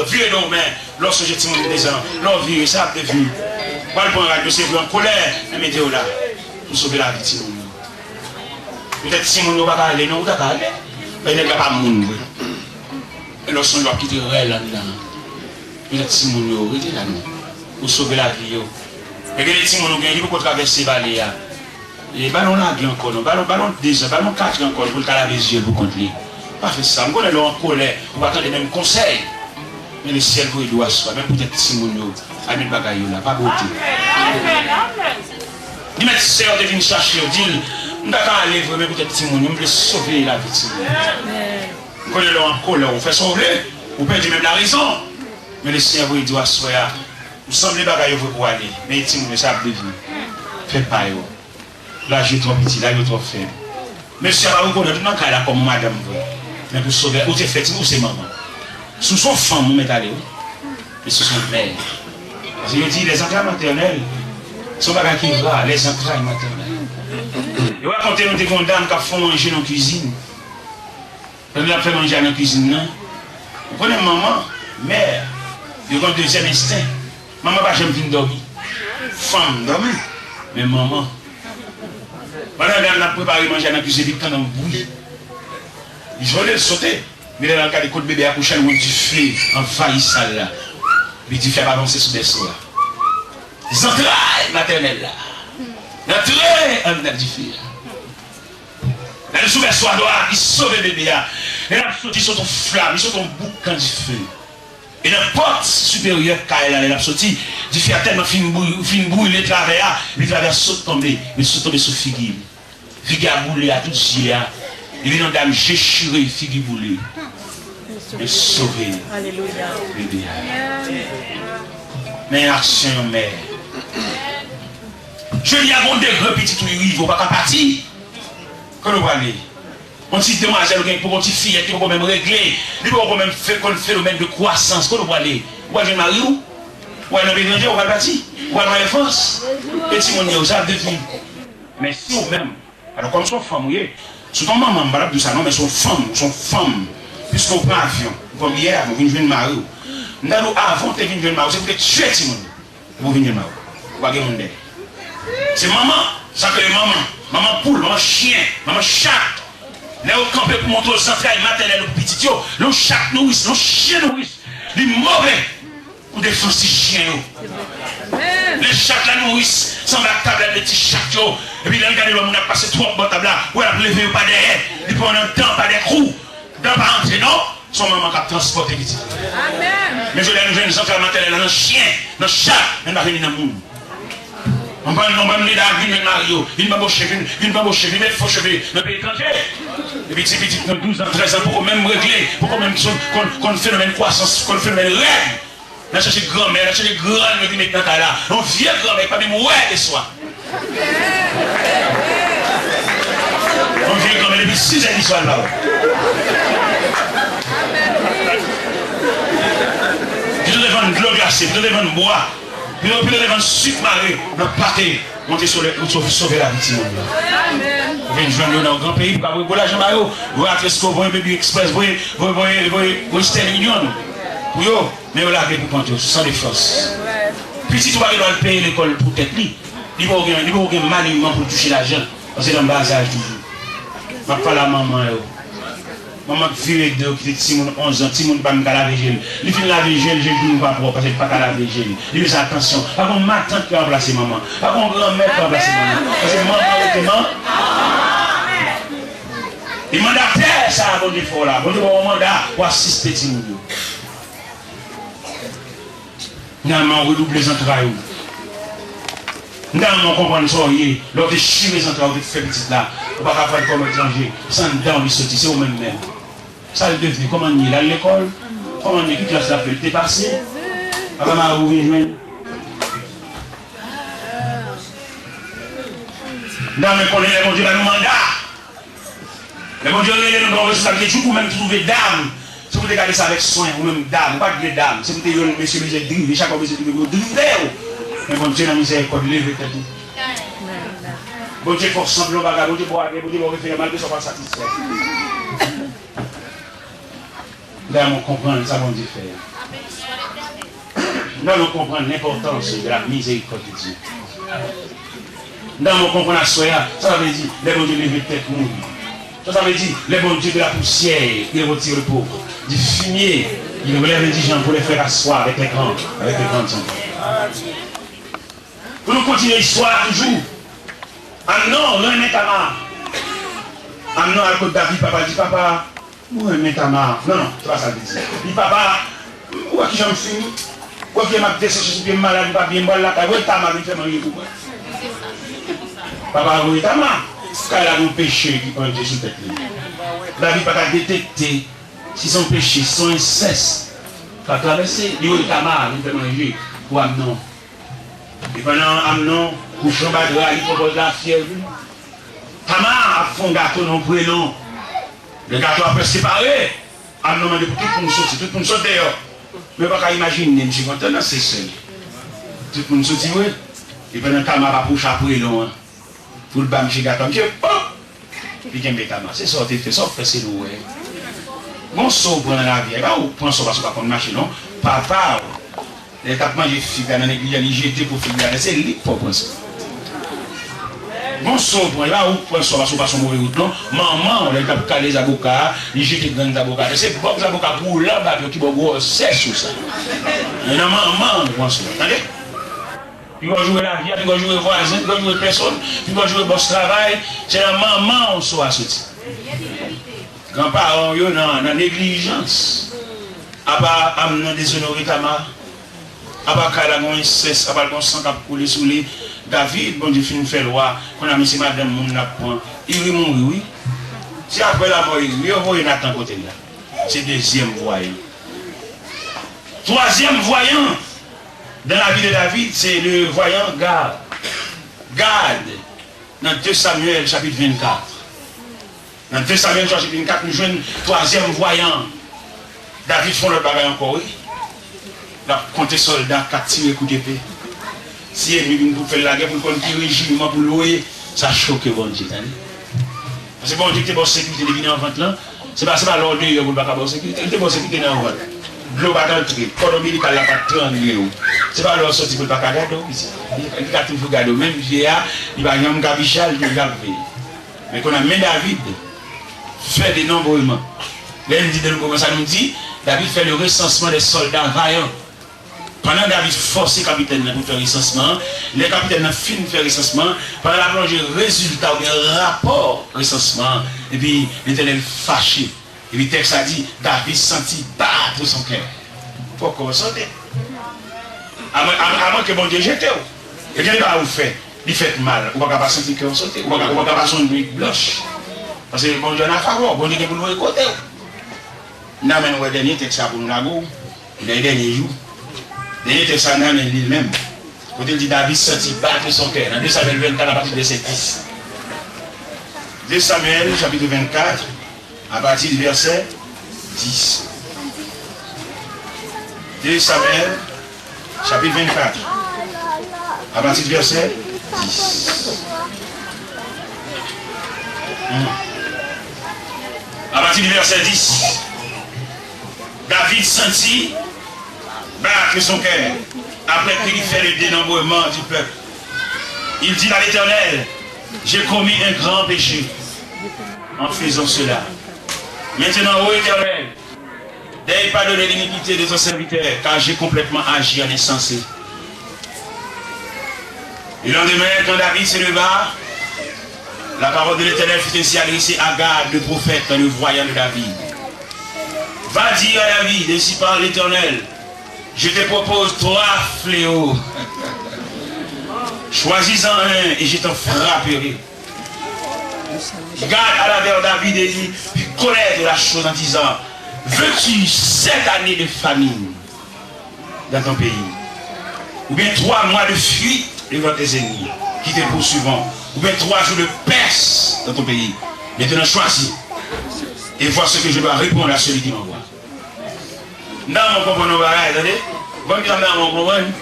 virer nos mains lorsque j'ai timon des gens. L'on vire, ça a devenu. Pas le point radio, c'est en colère, mais mettez-vous là pour sauver la vie de Timon. Peut-être si mon ne va pas aller, non, pas aller. Mais il n'y a pas de monde. Et lorsqu'on doit quitter là-dedans, peut-être si mon ne va là, pour sauver la vie. Et que les Timon nous gagnent pour traverser la vallée. Et ballon là, encore, ballon 2 ans, ballon 4 encore, pour le laver les yeux pour contrôler. Pas fait ça, on connaît en colère, on va attendre les mêmes conseils. Mais le ciel vous doit soi, même peut-être si mon nom, à mettre bagaille là, pas beauté. Ni mettre sœur de venir chercher, dit, on va aller mais peut-être si mon nom, on veut sauver la vie. On connaît en colère, on fait sauver, on perd même la raison. Mais le ciel vous doit soi, vous semblez bagaille pour aller, mais si mon ça a devenir. Faites pas yo. Là j'ai trop petit, là j'ai trop faible. Monsieur va vous connaître dans cas comme madame. Mais pour sauver, ou c'est fait, ou c'est maman. Sous son femme, vous mettez allé, mais sous son mère. Parce que je dis, les entrailles maternelles, sont pas qui va, les entrailles maternelles. Et quand on des dame qui font manger dans la cuisine, quand on fait manger dans la cuisine, vous connaissez maman, mère, il y a un deuxième instinct. Maman va jamais venir dormir. Femme dormir, mais maman. Pendant que on a préparé manger dans la cuisine, il y a un bouillie. Ils veulent sauter. Mais dans le cas des coups de bébé accouché, on dit fait envahissant là. Mais tu fais avancer sur des soirs. Les entrailles maternelles là. L'entraille en dedans du feu. Dans le sous-berçoir noir, il sauve le bébé là. Et là, il saute en flamme, il saute en boucan du feu. Et dans la porte supérieure, quand elle a sorti, il fait tellement fin brûler les travers, les travers sautent tomber, mais sautent tomber sur Figui. Figui a boulé à tout gilet. Il vient dame déchirée, Figui boulé. Et sauver. Alléluia. Bébé. Mais action, mère. Je lui ai demandé un petit truc, il ne faut pas partir. Quand on va aller. On dit demoiselle pour une petite fille qui peut même régler, il peut même faire un phénomène de croissance. Quand on va aller, on va aller marier où? On va aller étranger, on va partir. On va aller en France. Et si on y a ça, devine. Mais si on même, alors comme son femme, oui, c'est ton maman, malade de ça, non, mais son femme, puisqu'on prend avion, comme hier, on vient de marier. Nous avant de venir de marier, c'est pour tuer Timon. Vous venez de marier. Vous voyez mon dé. C'est maman, ça que maman poule, maman chien, maman chat. Là, on campe pour montrer aux entrailles maternelles aux petits, le chat nourrice, le chien nourrice, les mauvais pour défendre ces chiens. Les chats la nourrice, sans la table, les petits chats, et puis là, regardez, on a passé 3 bonnes tables là, où elle a levé pas derrière, et puis on a un temps, pas des roues, dans pas entrer, non? Son maman qui a transporté petit. Amen. Mais je l'ai nous les entrailles maternelles, dans le chien, dans le chat, elle va venir dans le monde. On va nous dire à Guinée Mario, il m'a boché, il met faux cheveux dans le pays étranger. Et puis, petit, 12 ans, 13 ans, pour même régler, pour qu'on phénomène croissance, qu'on phénomène règle. On a cherché grand-mère, on a cherché grand-mère qui met dans ta là. On vient grand-mère, pas même ouais et soi. On vient grand-mère depuis 6 ans d'histoire là. Puis, on devant de l'eau glacée, puis on devant de bois. Puis on peut devant sucre maré, dans le pâté, monter sur sauver la vie. Vous venez joindre dans le grand pays, vous voyez l'argent mario, vous voyez Atresco, vous voyez Baby Express, vous voyez Western Union. Pour eux, mais vous l'avez pour compter, sans les forces. Puis si tu vas aller payer l'école pour tête, il va y avoir un maniement pour toucher l'argent, parce que c'est dans le bas âge toujours. Je ne vais pas la maman. Maman qui vit avec deux, qui dit 11 ans, si mon pas me laver gel. Il fait laver gel, j'ai dit pas propre parce que pas laver gel. Il fait attention. Pas qu'on ma tante qui a remplacé maman. Pas qu'on grand-mère qui a remplacé maman. Parce que maman est maman. Il mandataire ça à bon défaut là. Bon défaut mandat pour assister petit monde. Nous redouble les entrailles. Nous comprenons ça, l'autre chie les entrailles, l'autre fait petit là. On ne va pas faire comme étranger. Sans dents, lui sortir, c'est au même. Ça le devient. Comment il est à l'école? Comment il est qui classe la feuille? T'es passé? Avant ma rouvre, je non, mais pour les bon Dieu, nous mandat. Les bon Dieu, nous avons responsabilité. Tu peux même trouver d'âme. C'est pour regarder ça avec soin, ou même dame, pas de dame. C'est pour te dire, monsieur, monsieur, drive, chaque fois, monsieur, drive. Mais bon Dieu, la miséricorde, lève tête. Bon Dieu, pour semblant, bon Dieu, pour aller, bon Dieu, pour refaire mal, ne soit pas satisfait. Là, on comprend ça, bon Dieu, faire. Là, on comprend l'importance de la miséricorde de Dieu. Là, on comprend la soya, ça veut dire, les bon Dieu, lève tête, mourir. Ça veut dire, les bons dieux de la poussière, il retire le pauvre. Du fumier, il relève les gens pour les faire asseoir avec les grands enfants. Pour nous continuer l'histoire toujours. Amnon, l'un est Tamar. Amnon, à côté de David, papa dit, papa, où est Tamar? Non, non, c'est pas ça que je dis. Dit, papa, où est-ce que j'en suis? Où est-ce que je m'ai desséché, je suis bien malade, pas bien mal là, où est Tamar, il fait manger pour moi? Papa, où est Tamar? Quand il a un péché qui prend Dieu sur tête. David n'a pas détecté si son péché, si son inceste, il a traversé, il a Tamar, il fait manger pour Amnon. Et pendant Amnon, couchant Badra, il propose la fièvre. Tamar a fait un gâteau non prénom. Le gâteau a presque séparé. Amnon m'a dit pour tout le monde sortir, tout le monde sortir dehors. Mais pas qu'à imaginer, je suis content, c'est seul. Tout le monde sortit, oui. Et pendant Tamar a poussé après long. Pour le bas, monsieur gâteau, monsieur, pop! Puis il y a Tamar. C'est ça, c'est loué. Bon, saut pour la vie. Ou prend ça parce qu'on va prendre machine, non? Papa, les tapes mangé fille dans l'église, il jeté pour finir. C'est lui pour prendre ça. Bon, saut pour là, ou prend ça parce qu'on va son mauvais route, non? Maman, les tapes calés les avocats, il jette les grands avocats. C'est bon, les avocats pour là, qui vont gros, c'est sur ça. Et non, maman, prend ça. Attendez? Puis on va jouer la vie, puis on va jouer voisin, puis on va jouer personne, puis on va jouer boss travail. C'est la maman, on soit sorti. Grands-parents, ils sont dans négligence. À part amener déshonorer Tamar, à part qu'elle a un inceste, à part qu'on sang qui a coulé sous les David, bon Dieu, fin fait loi, qu'on a mis ces madame, mon apprend. Il est mort, oui. Si après la mort, il va y Nathan côté là. C'est deuxième voyant. Troisième voyant. Dans la vie de David, c'est le voyant Gad. Gad, dans 2 Samuel chapitre 24. Dans 2 Samuel chapitre 24, nous jouons le troisième voyant. David font le bagage encore, oui. Il a compté soldats, 4 tirés coup d'épée. Si il vient pour faire la guerre, pour tirer le régiment, pour louer, ça choque bon Dieu. Parce que bon Dieu, qui est bon sécurité de venir en vente là, c'est pas l'ordre de pour ne pas avoir sécurité, il est bon sécurité dans la vente. L'eau va entrer, le corps médical n'a pas 30 euros. C'est pas leur sortie pour ne pas garder. Il a toujours gardé. Même vieillard, il va y avoir un gabichal, il va payer. Mais quand on a mis David, fait des nombreuses. Là, il dit de nous, ça nous dit, David fait le recensement des soldats vaillants. Pendant David force le capitaine pour faire le recensement, les capitaines ont fini de faire le recensement, pendant la plongée, résultat ou bien rapport recensement, et puis l'Éternel fâché. Et puis le texte a dit, David sentit battre son cœur. Pourquoi sentir? À moins que bon Dieu jette. Et qu'est-ce que vous faites? Il fait mal. Vous ne pouvez pas sentir que vous sautez. Vous ne pouvez pas sentir une nuit blanche. Parce que bon Dieu n'a pas faveur. Bon Dieu est pour nous écouter. Nous avons le dernier texte pour nous la go. Les derniers jours. Le dernier texte nous avons lui-même. Quand il dit David sentit battre son cœur. Dans 2 Samuel 24 à partir de verset 10. 2 Samuel chapitre 24. À partir du verset 10. 2 Samuel, chapitre 24. À partir du verset 10. À partir du verset 10. David sentit battre son cœur après qu'il fait le dénombrement du peuple. Il dit à l'Éternel, j'ai commis un grand péché en faisant cela. Maintenant, ô Éternel, n'ayez pardonné l'iniquité de ton serviteur, car j'ai complètement agi en insensé. Et le lendemain, quand David se leva, la parole de l'Éternel fut ainsi adressée à Gad, le prophète, le voyant de David. Va dire à David, ainsi parle l'Éternel, je te propose 3 fléaux. Choisis-en un et je t'en frapperai. Gad alla vers David et dit, puis connaître la chose en disant, veux-tu 7 années de famine dans ton pays? Ou bien 3 mois de fuite devant tes ennemis qui te poursuivront? Ou bien 3 jours de peste dans ton pays? Maintenant choisis et vois ce que je dois répondre à celui qui m'envoie. Dans mon compagnon, attendez, bon, qui dans mon compagnon,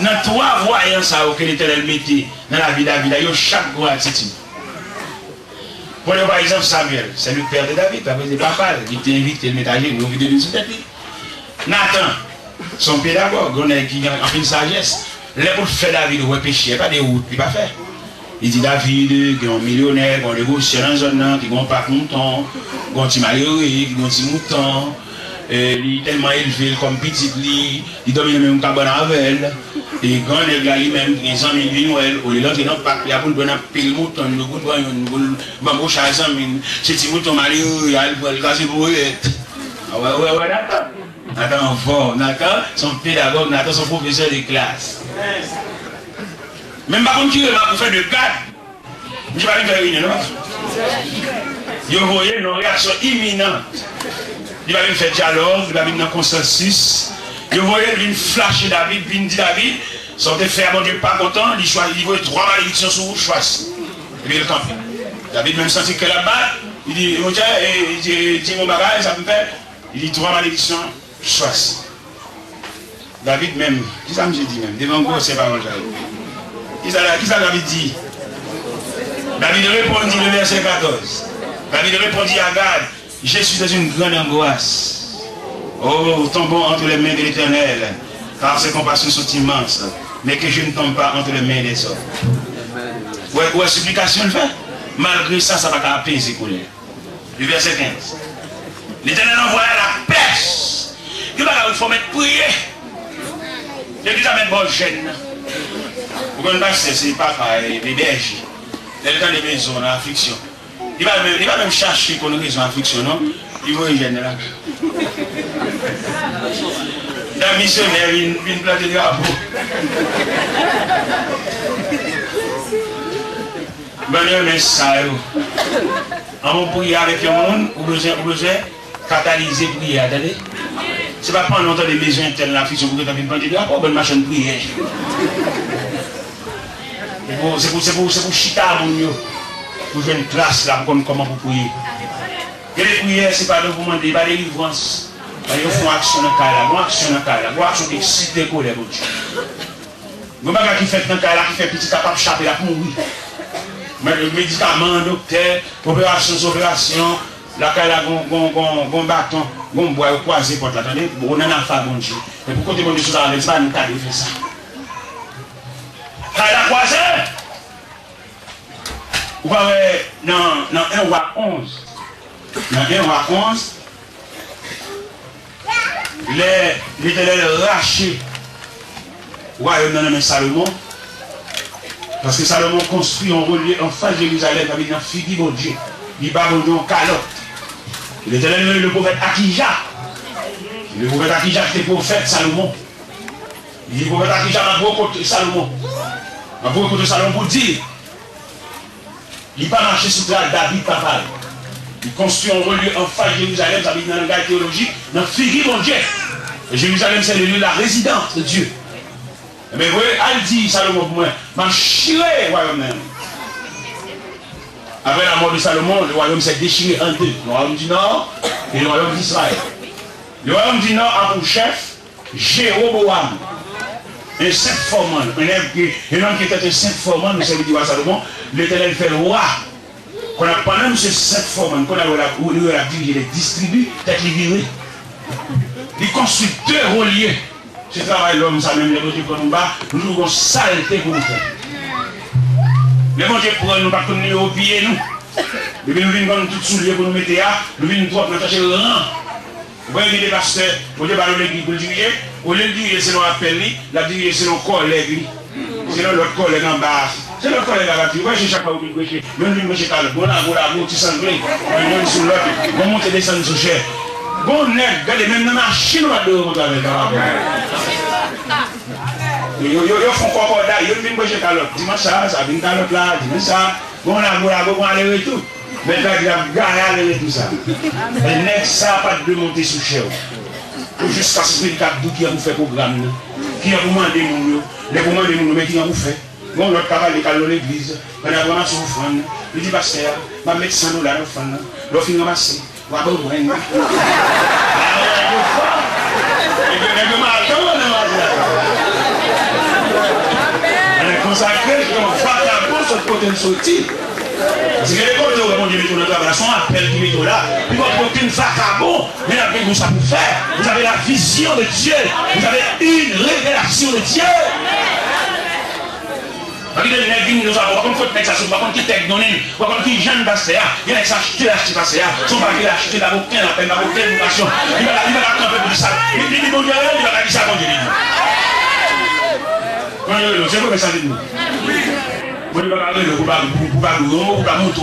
dans 3 voyants ça que l'Éternel mettait dans la vie de David, il y a chaque gros attitude. Prenez par exemple Samuel, c'est le père de David, après c'est papa, il était invité, le métager, nous vidéo de tête. Nathan, son pédagogue, on a qui a une sagesse. Les pour faire David ouais péché, pas des routes, il pas faire. Il dit David, qui est un millionnaire, qui est un négociant dans la zone, qui n'a pas de mouton, qui est un petit malheureux, qui est un petit mouton, il est tellement élevé comme petit, il domine le même cabane avec elle. Et quand les gars lui-même, ils ont mis une Noël, ou les autres, ils n'ont pas pris pour donner un pile mouton, le goût de bambou chazan, c'est petit mouton malheureux, il a le casser pour eux. Ah ouais, Nathan. Nathan fort, Nathan, son pédagogue, Nathan, son professeur de classe. Même par contre, il m'a faire de garde. Je ne vais pas faire une, non? Il voyait une réaction imminente. Il va faire dialogue, il va venir dans consensus. Il voyait une flash David, il dit David, sortez faire mon Dieu pas content, il voyait 3 malédictions sur vous, choisis. Et puis il campe. David même senti que là-bas, il dit, mon Dieu, il dit mon bagage, ça me fait. Il dit 3 malédictions, choisis. David même, qui ça me dit même, devant vous, c'est pas mon Dieu. Qui ça David dit? David répondit le verset 14. David répondit à Gad, je suis dans une grande angoisse. Oh, tombons entre les mains de l'Éternel, car ses compassions sont immenses, mais que je ne tombe pas entre les mains des hommes. Ouais, supplication le fait. Malgré ça, ça va pas apaiser pour lui. Le verset 15. L'Éternel envoie la pêche. Il faut mettre prier. Il dit à mettre bonne chaîne. Vous connaissez, c'est papa et les bergers. Il est dans les maisons, dans l'affliction. Il va même chercher qu'on ait raison d'affliction, non? Il va y aller là. La missionnaire, il vient planter des drapeaux. Ben, mais ça, en prier avec le monde, vous besoin catalyser prier, attendez. C'est pas prendre longtemps des maisons internes, l'affliction, pour que tu viennes planter des drapeaux, ben, machin de prière. C'est pour chita, mon Dieu. Pour jouer une classe là, comment vous priez. Et les prières, c'est pas de vous demander, pas de délivrance. Il faut action dans le cas là, une action dans le cas là, une action qui excite les colères, mon Dieu. Vous ne pouvez qui fait dans le cas là, qui fait petit capable de chaper là pour mourir. Mais le médicament, docteur, opération, la cas là, un bâton, un bois croisé pour l'attendre, on en a fait, mon Dieu. Et pour côté mon Dieu, ça va pas nous faire ça. Cas là croisé. Vous voyez, dans 1 roi 11, dans 1 roi 11, l'Éternel raché le royaume dans le Salomon, parce que Salomon construit un relief en face de Jérusalem avec un figui bon Dieu, il bat bon Dieu en calotte. L'Éternel le prophète Akija. Le prophète Akija était prophète Salomon. Le prophète Akija a beaucoup de Salomon. A beaucoup de Salomon pour dire. Il n'a pas marché sur la David papa. Il construit un relief en face de Jérusalem, ça veut dire dans le langage théologique, dans le figui mon Dieu. Et Jérusalem, c'est le lieu de la résidence de Dieu. Mais vous voyez, elle dit, Salomon pour moi, m'a chiré le royaume même. Après la mort de Salomon, le royaume s'est déchiré en deux. Le royaume du Nord et le royaume d'Israël. Le royaume du Nord a pour chef Jéroboam. Un saint formant, un homme qui était un saint formant, nous savons dire à Salomon, l'Éternel fait le roi. Qu'on a pendant ce saint formant, qu'on a dirigé les distributs, peut-être les virés. Il construit 2 reliés. Ce travail l'homme, ça même les côtés pour nous bas, nous avons saleté pour nous faire. Mais bon Dieu pour nous, pas comme nous au pied, nous. Et puis nous venons tout soulier pour nous mettre là, nous venons trop nous attacher le rang. Vous voyez les pasteurs, vous dites par l'église pour le diriger, au lieu de diriger selon l'appel, la diriger selon collègue, selon l'autre collègue en bas. C'est l'autre collègue à la vie. Vous voyez chaque fois où vous prêchez, même lui, monsieur Carlo, bon là, tu sens le blé, on sur l'autre, on monte et descend sous cher. Bon nègre, regardez, même dans la machine, on va devoir avec ils font quoi là, ils viennent manger calotte. Dimanche ça vient calotte là, dimanche ça, bon là, bon aller et tout. Mais là, il a gagné tout ça. Les nègres, ça pas de monter sous cher. Pour jusqu'à ce que le cap qui a vous fait programme, qui a vous demandé mon les commandes de mon mais qui a vous fait. Bon, l'autre travail, il est dans l'église, on a vraiment sur offrande. Il dit, pasteur, je vais mettre 100 $, l'offrande, l'offrande ramassée. On va vous consacré comme vagabond sur le côté de sortie. Parce que les côtés où Dieu met notre travail, son appel qui met là, puis vous n'avez aucun vagabond, mais avec vous ça pour faire. Vous avez la vision de Dieu, vous avez une révélation de Dieu. Parce que les nègres nous avons, comme faut texte ça, par contre qui texte donné, par contre qui jeune passé, il y a qui acheter passé, son pas qu'il acheter d'abord aucun appel, d'abord aucune vocation. Il va camper pour ça. Il dit bon Dieu, il va dire ça bon Dieu. C'est quoi que ça dit nous? Vous ne pouvez pas monter.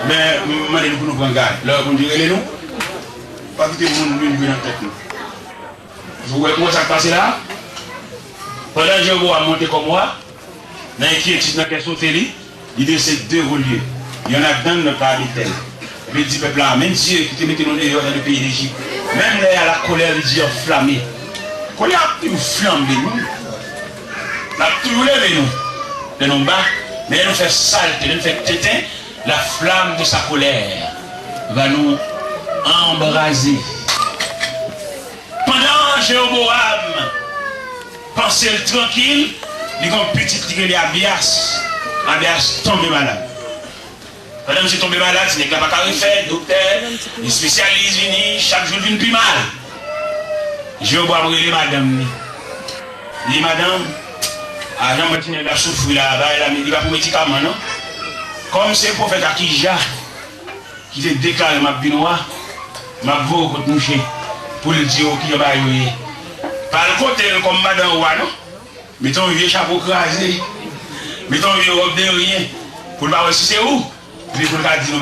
Mais nous nous prenons garde. Là, vous direz nous, pas quitter le monde dans la tête. Vous voyez comment ça passe là? Pendant que je vais monter comme moi, dans l'inquiétude, dans la question télé, il dit c'est deux reliés. Il y en a dans le pays tel. Il dit peuple là, même Dieu qui te met dans le pays d'Égypte, même là, il y a la colère, il dit enflammée. La colère a plus flambé nous. La tout levé nous. De nos bas, mais elle nous fait saleté, elle nous fait tétin, la flamme de sa colère va nous embraser. Pendant Jéroboam pensait tranquille, il y a un petit qui est Abias. Abias tombe malade. Pendant que je tombe malade, ce n'est pas qu'à refaire, docteur, les spécialistes viennent, chaque jour viennent plus mal. Jéroboam dit madame, il dit madame, ah, Jean-Martin a souffert là, il va pour médicament, non? Comme c'est le prophète Akija qui te déclare ma binois, ma voix contre mouché, pour le dire qui va y par le côté, comme madame Ouah, non? Mettons un vieux chapeau crasé, mettons un vieux robe de rien, pour le voir si c'est où? Puis pour le cas de nous,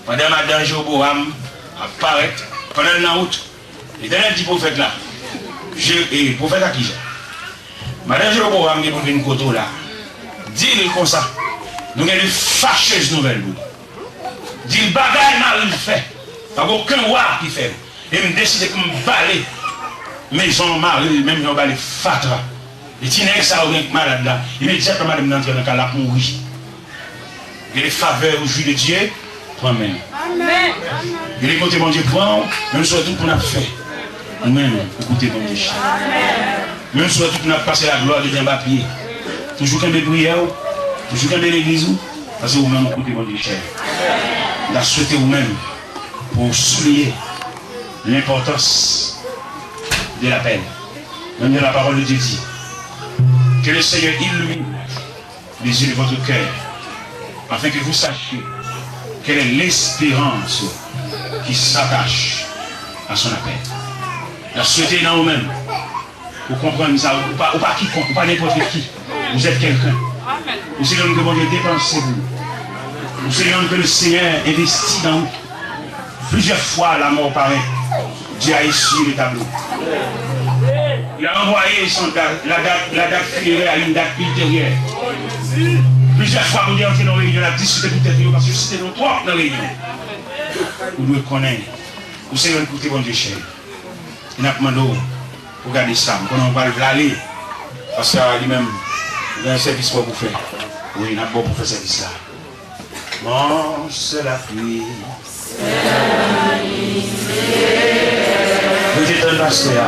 pendant madame Jéroboam apparaît, pendant la route, et dans le petit prophète là, et prophète Akija. Madame Jéroboam qui est une côté là, dis-le comme ça, nous avons une fâcheuse nouvelle. Dis le bagage mal fait, pas aucun roi qui fait. Et me décide que me baler, maison mari, même nous baler fatra. Et tu n'es ça ou malade là, immédiatement madame d'entrer dans le cas là pour mourir. Et les faveurs au jus de Dieu, prends-même. Amen. Et les côtés bon Dieu prend, même sur tout qu'on a fait. Nous-mêmes, écoutez bon Dieu. Amen. Même si on a passé la gloire de Dieu papier, toujours qu'un prière, toujours qu'un l'église, parce que vous-même écoutez mon Dieu cher. On a souhaité vous-même pour souligner l'importance de la peine. Même de la parole de Dieu dit que le Seigneur illumine les yeux de votre cœur afin que vous sachiez quelle est l'espérance qui s'attache à son appel. On a souhaité dans vous-même. Pour comprendre ça, ou pas quiconque, ou pas n'importe qui. Vous êtes quelqu'un. Vous savez que bon Dieu dépense vous. Vous savez que le Seigneur investit dans vous. Plusieurs fois la mort paraît. Dieu a essuyé le tableau. Il a envoyé la date funéraire à une date ultérieure. Plusieurs fois, vous dites dans la réunion, la discuté pour tête, parce que c'était nos trois dans la réunion. Vous devez connaître. Vous savez écouter bon Dieu cher. Il n'a pas demandé. Pour garder ça, on va le aller. Parce que lui-même, il a un service pour vous faire. Oui, il a bon pour faire ce service là. Bon, c'est la pluie. C'est la pluie. Vous êtes un pasteur.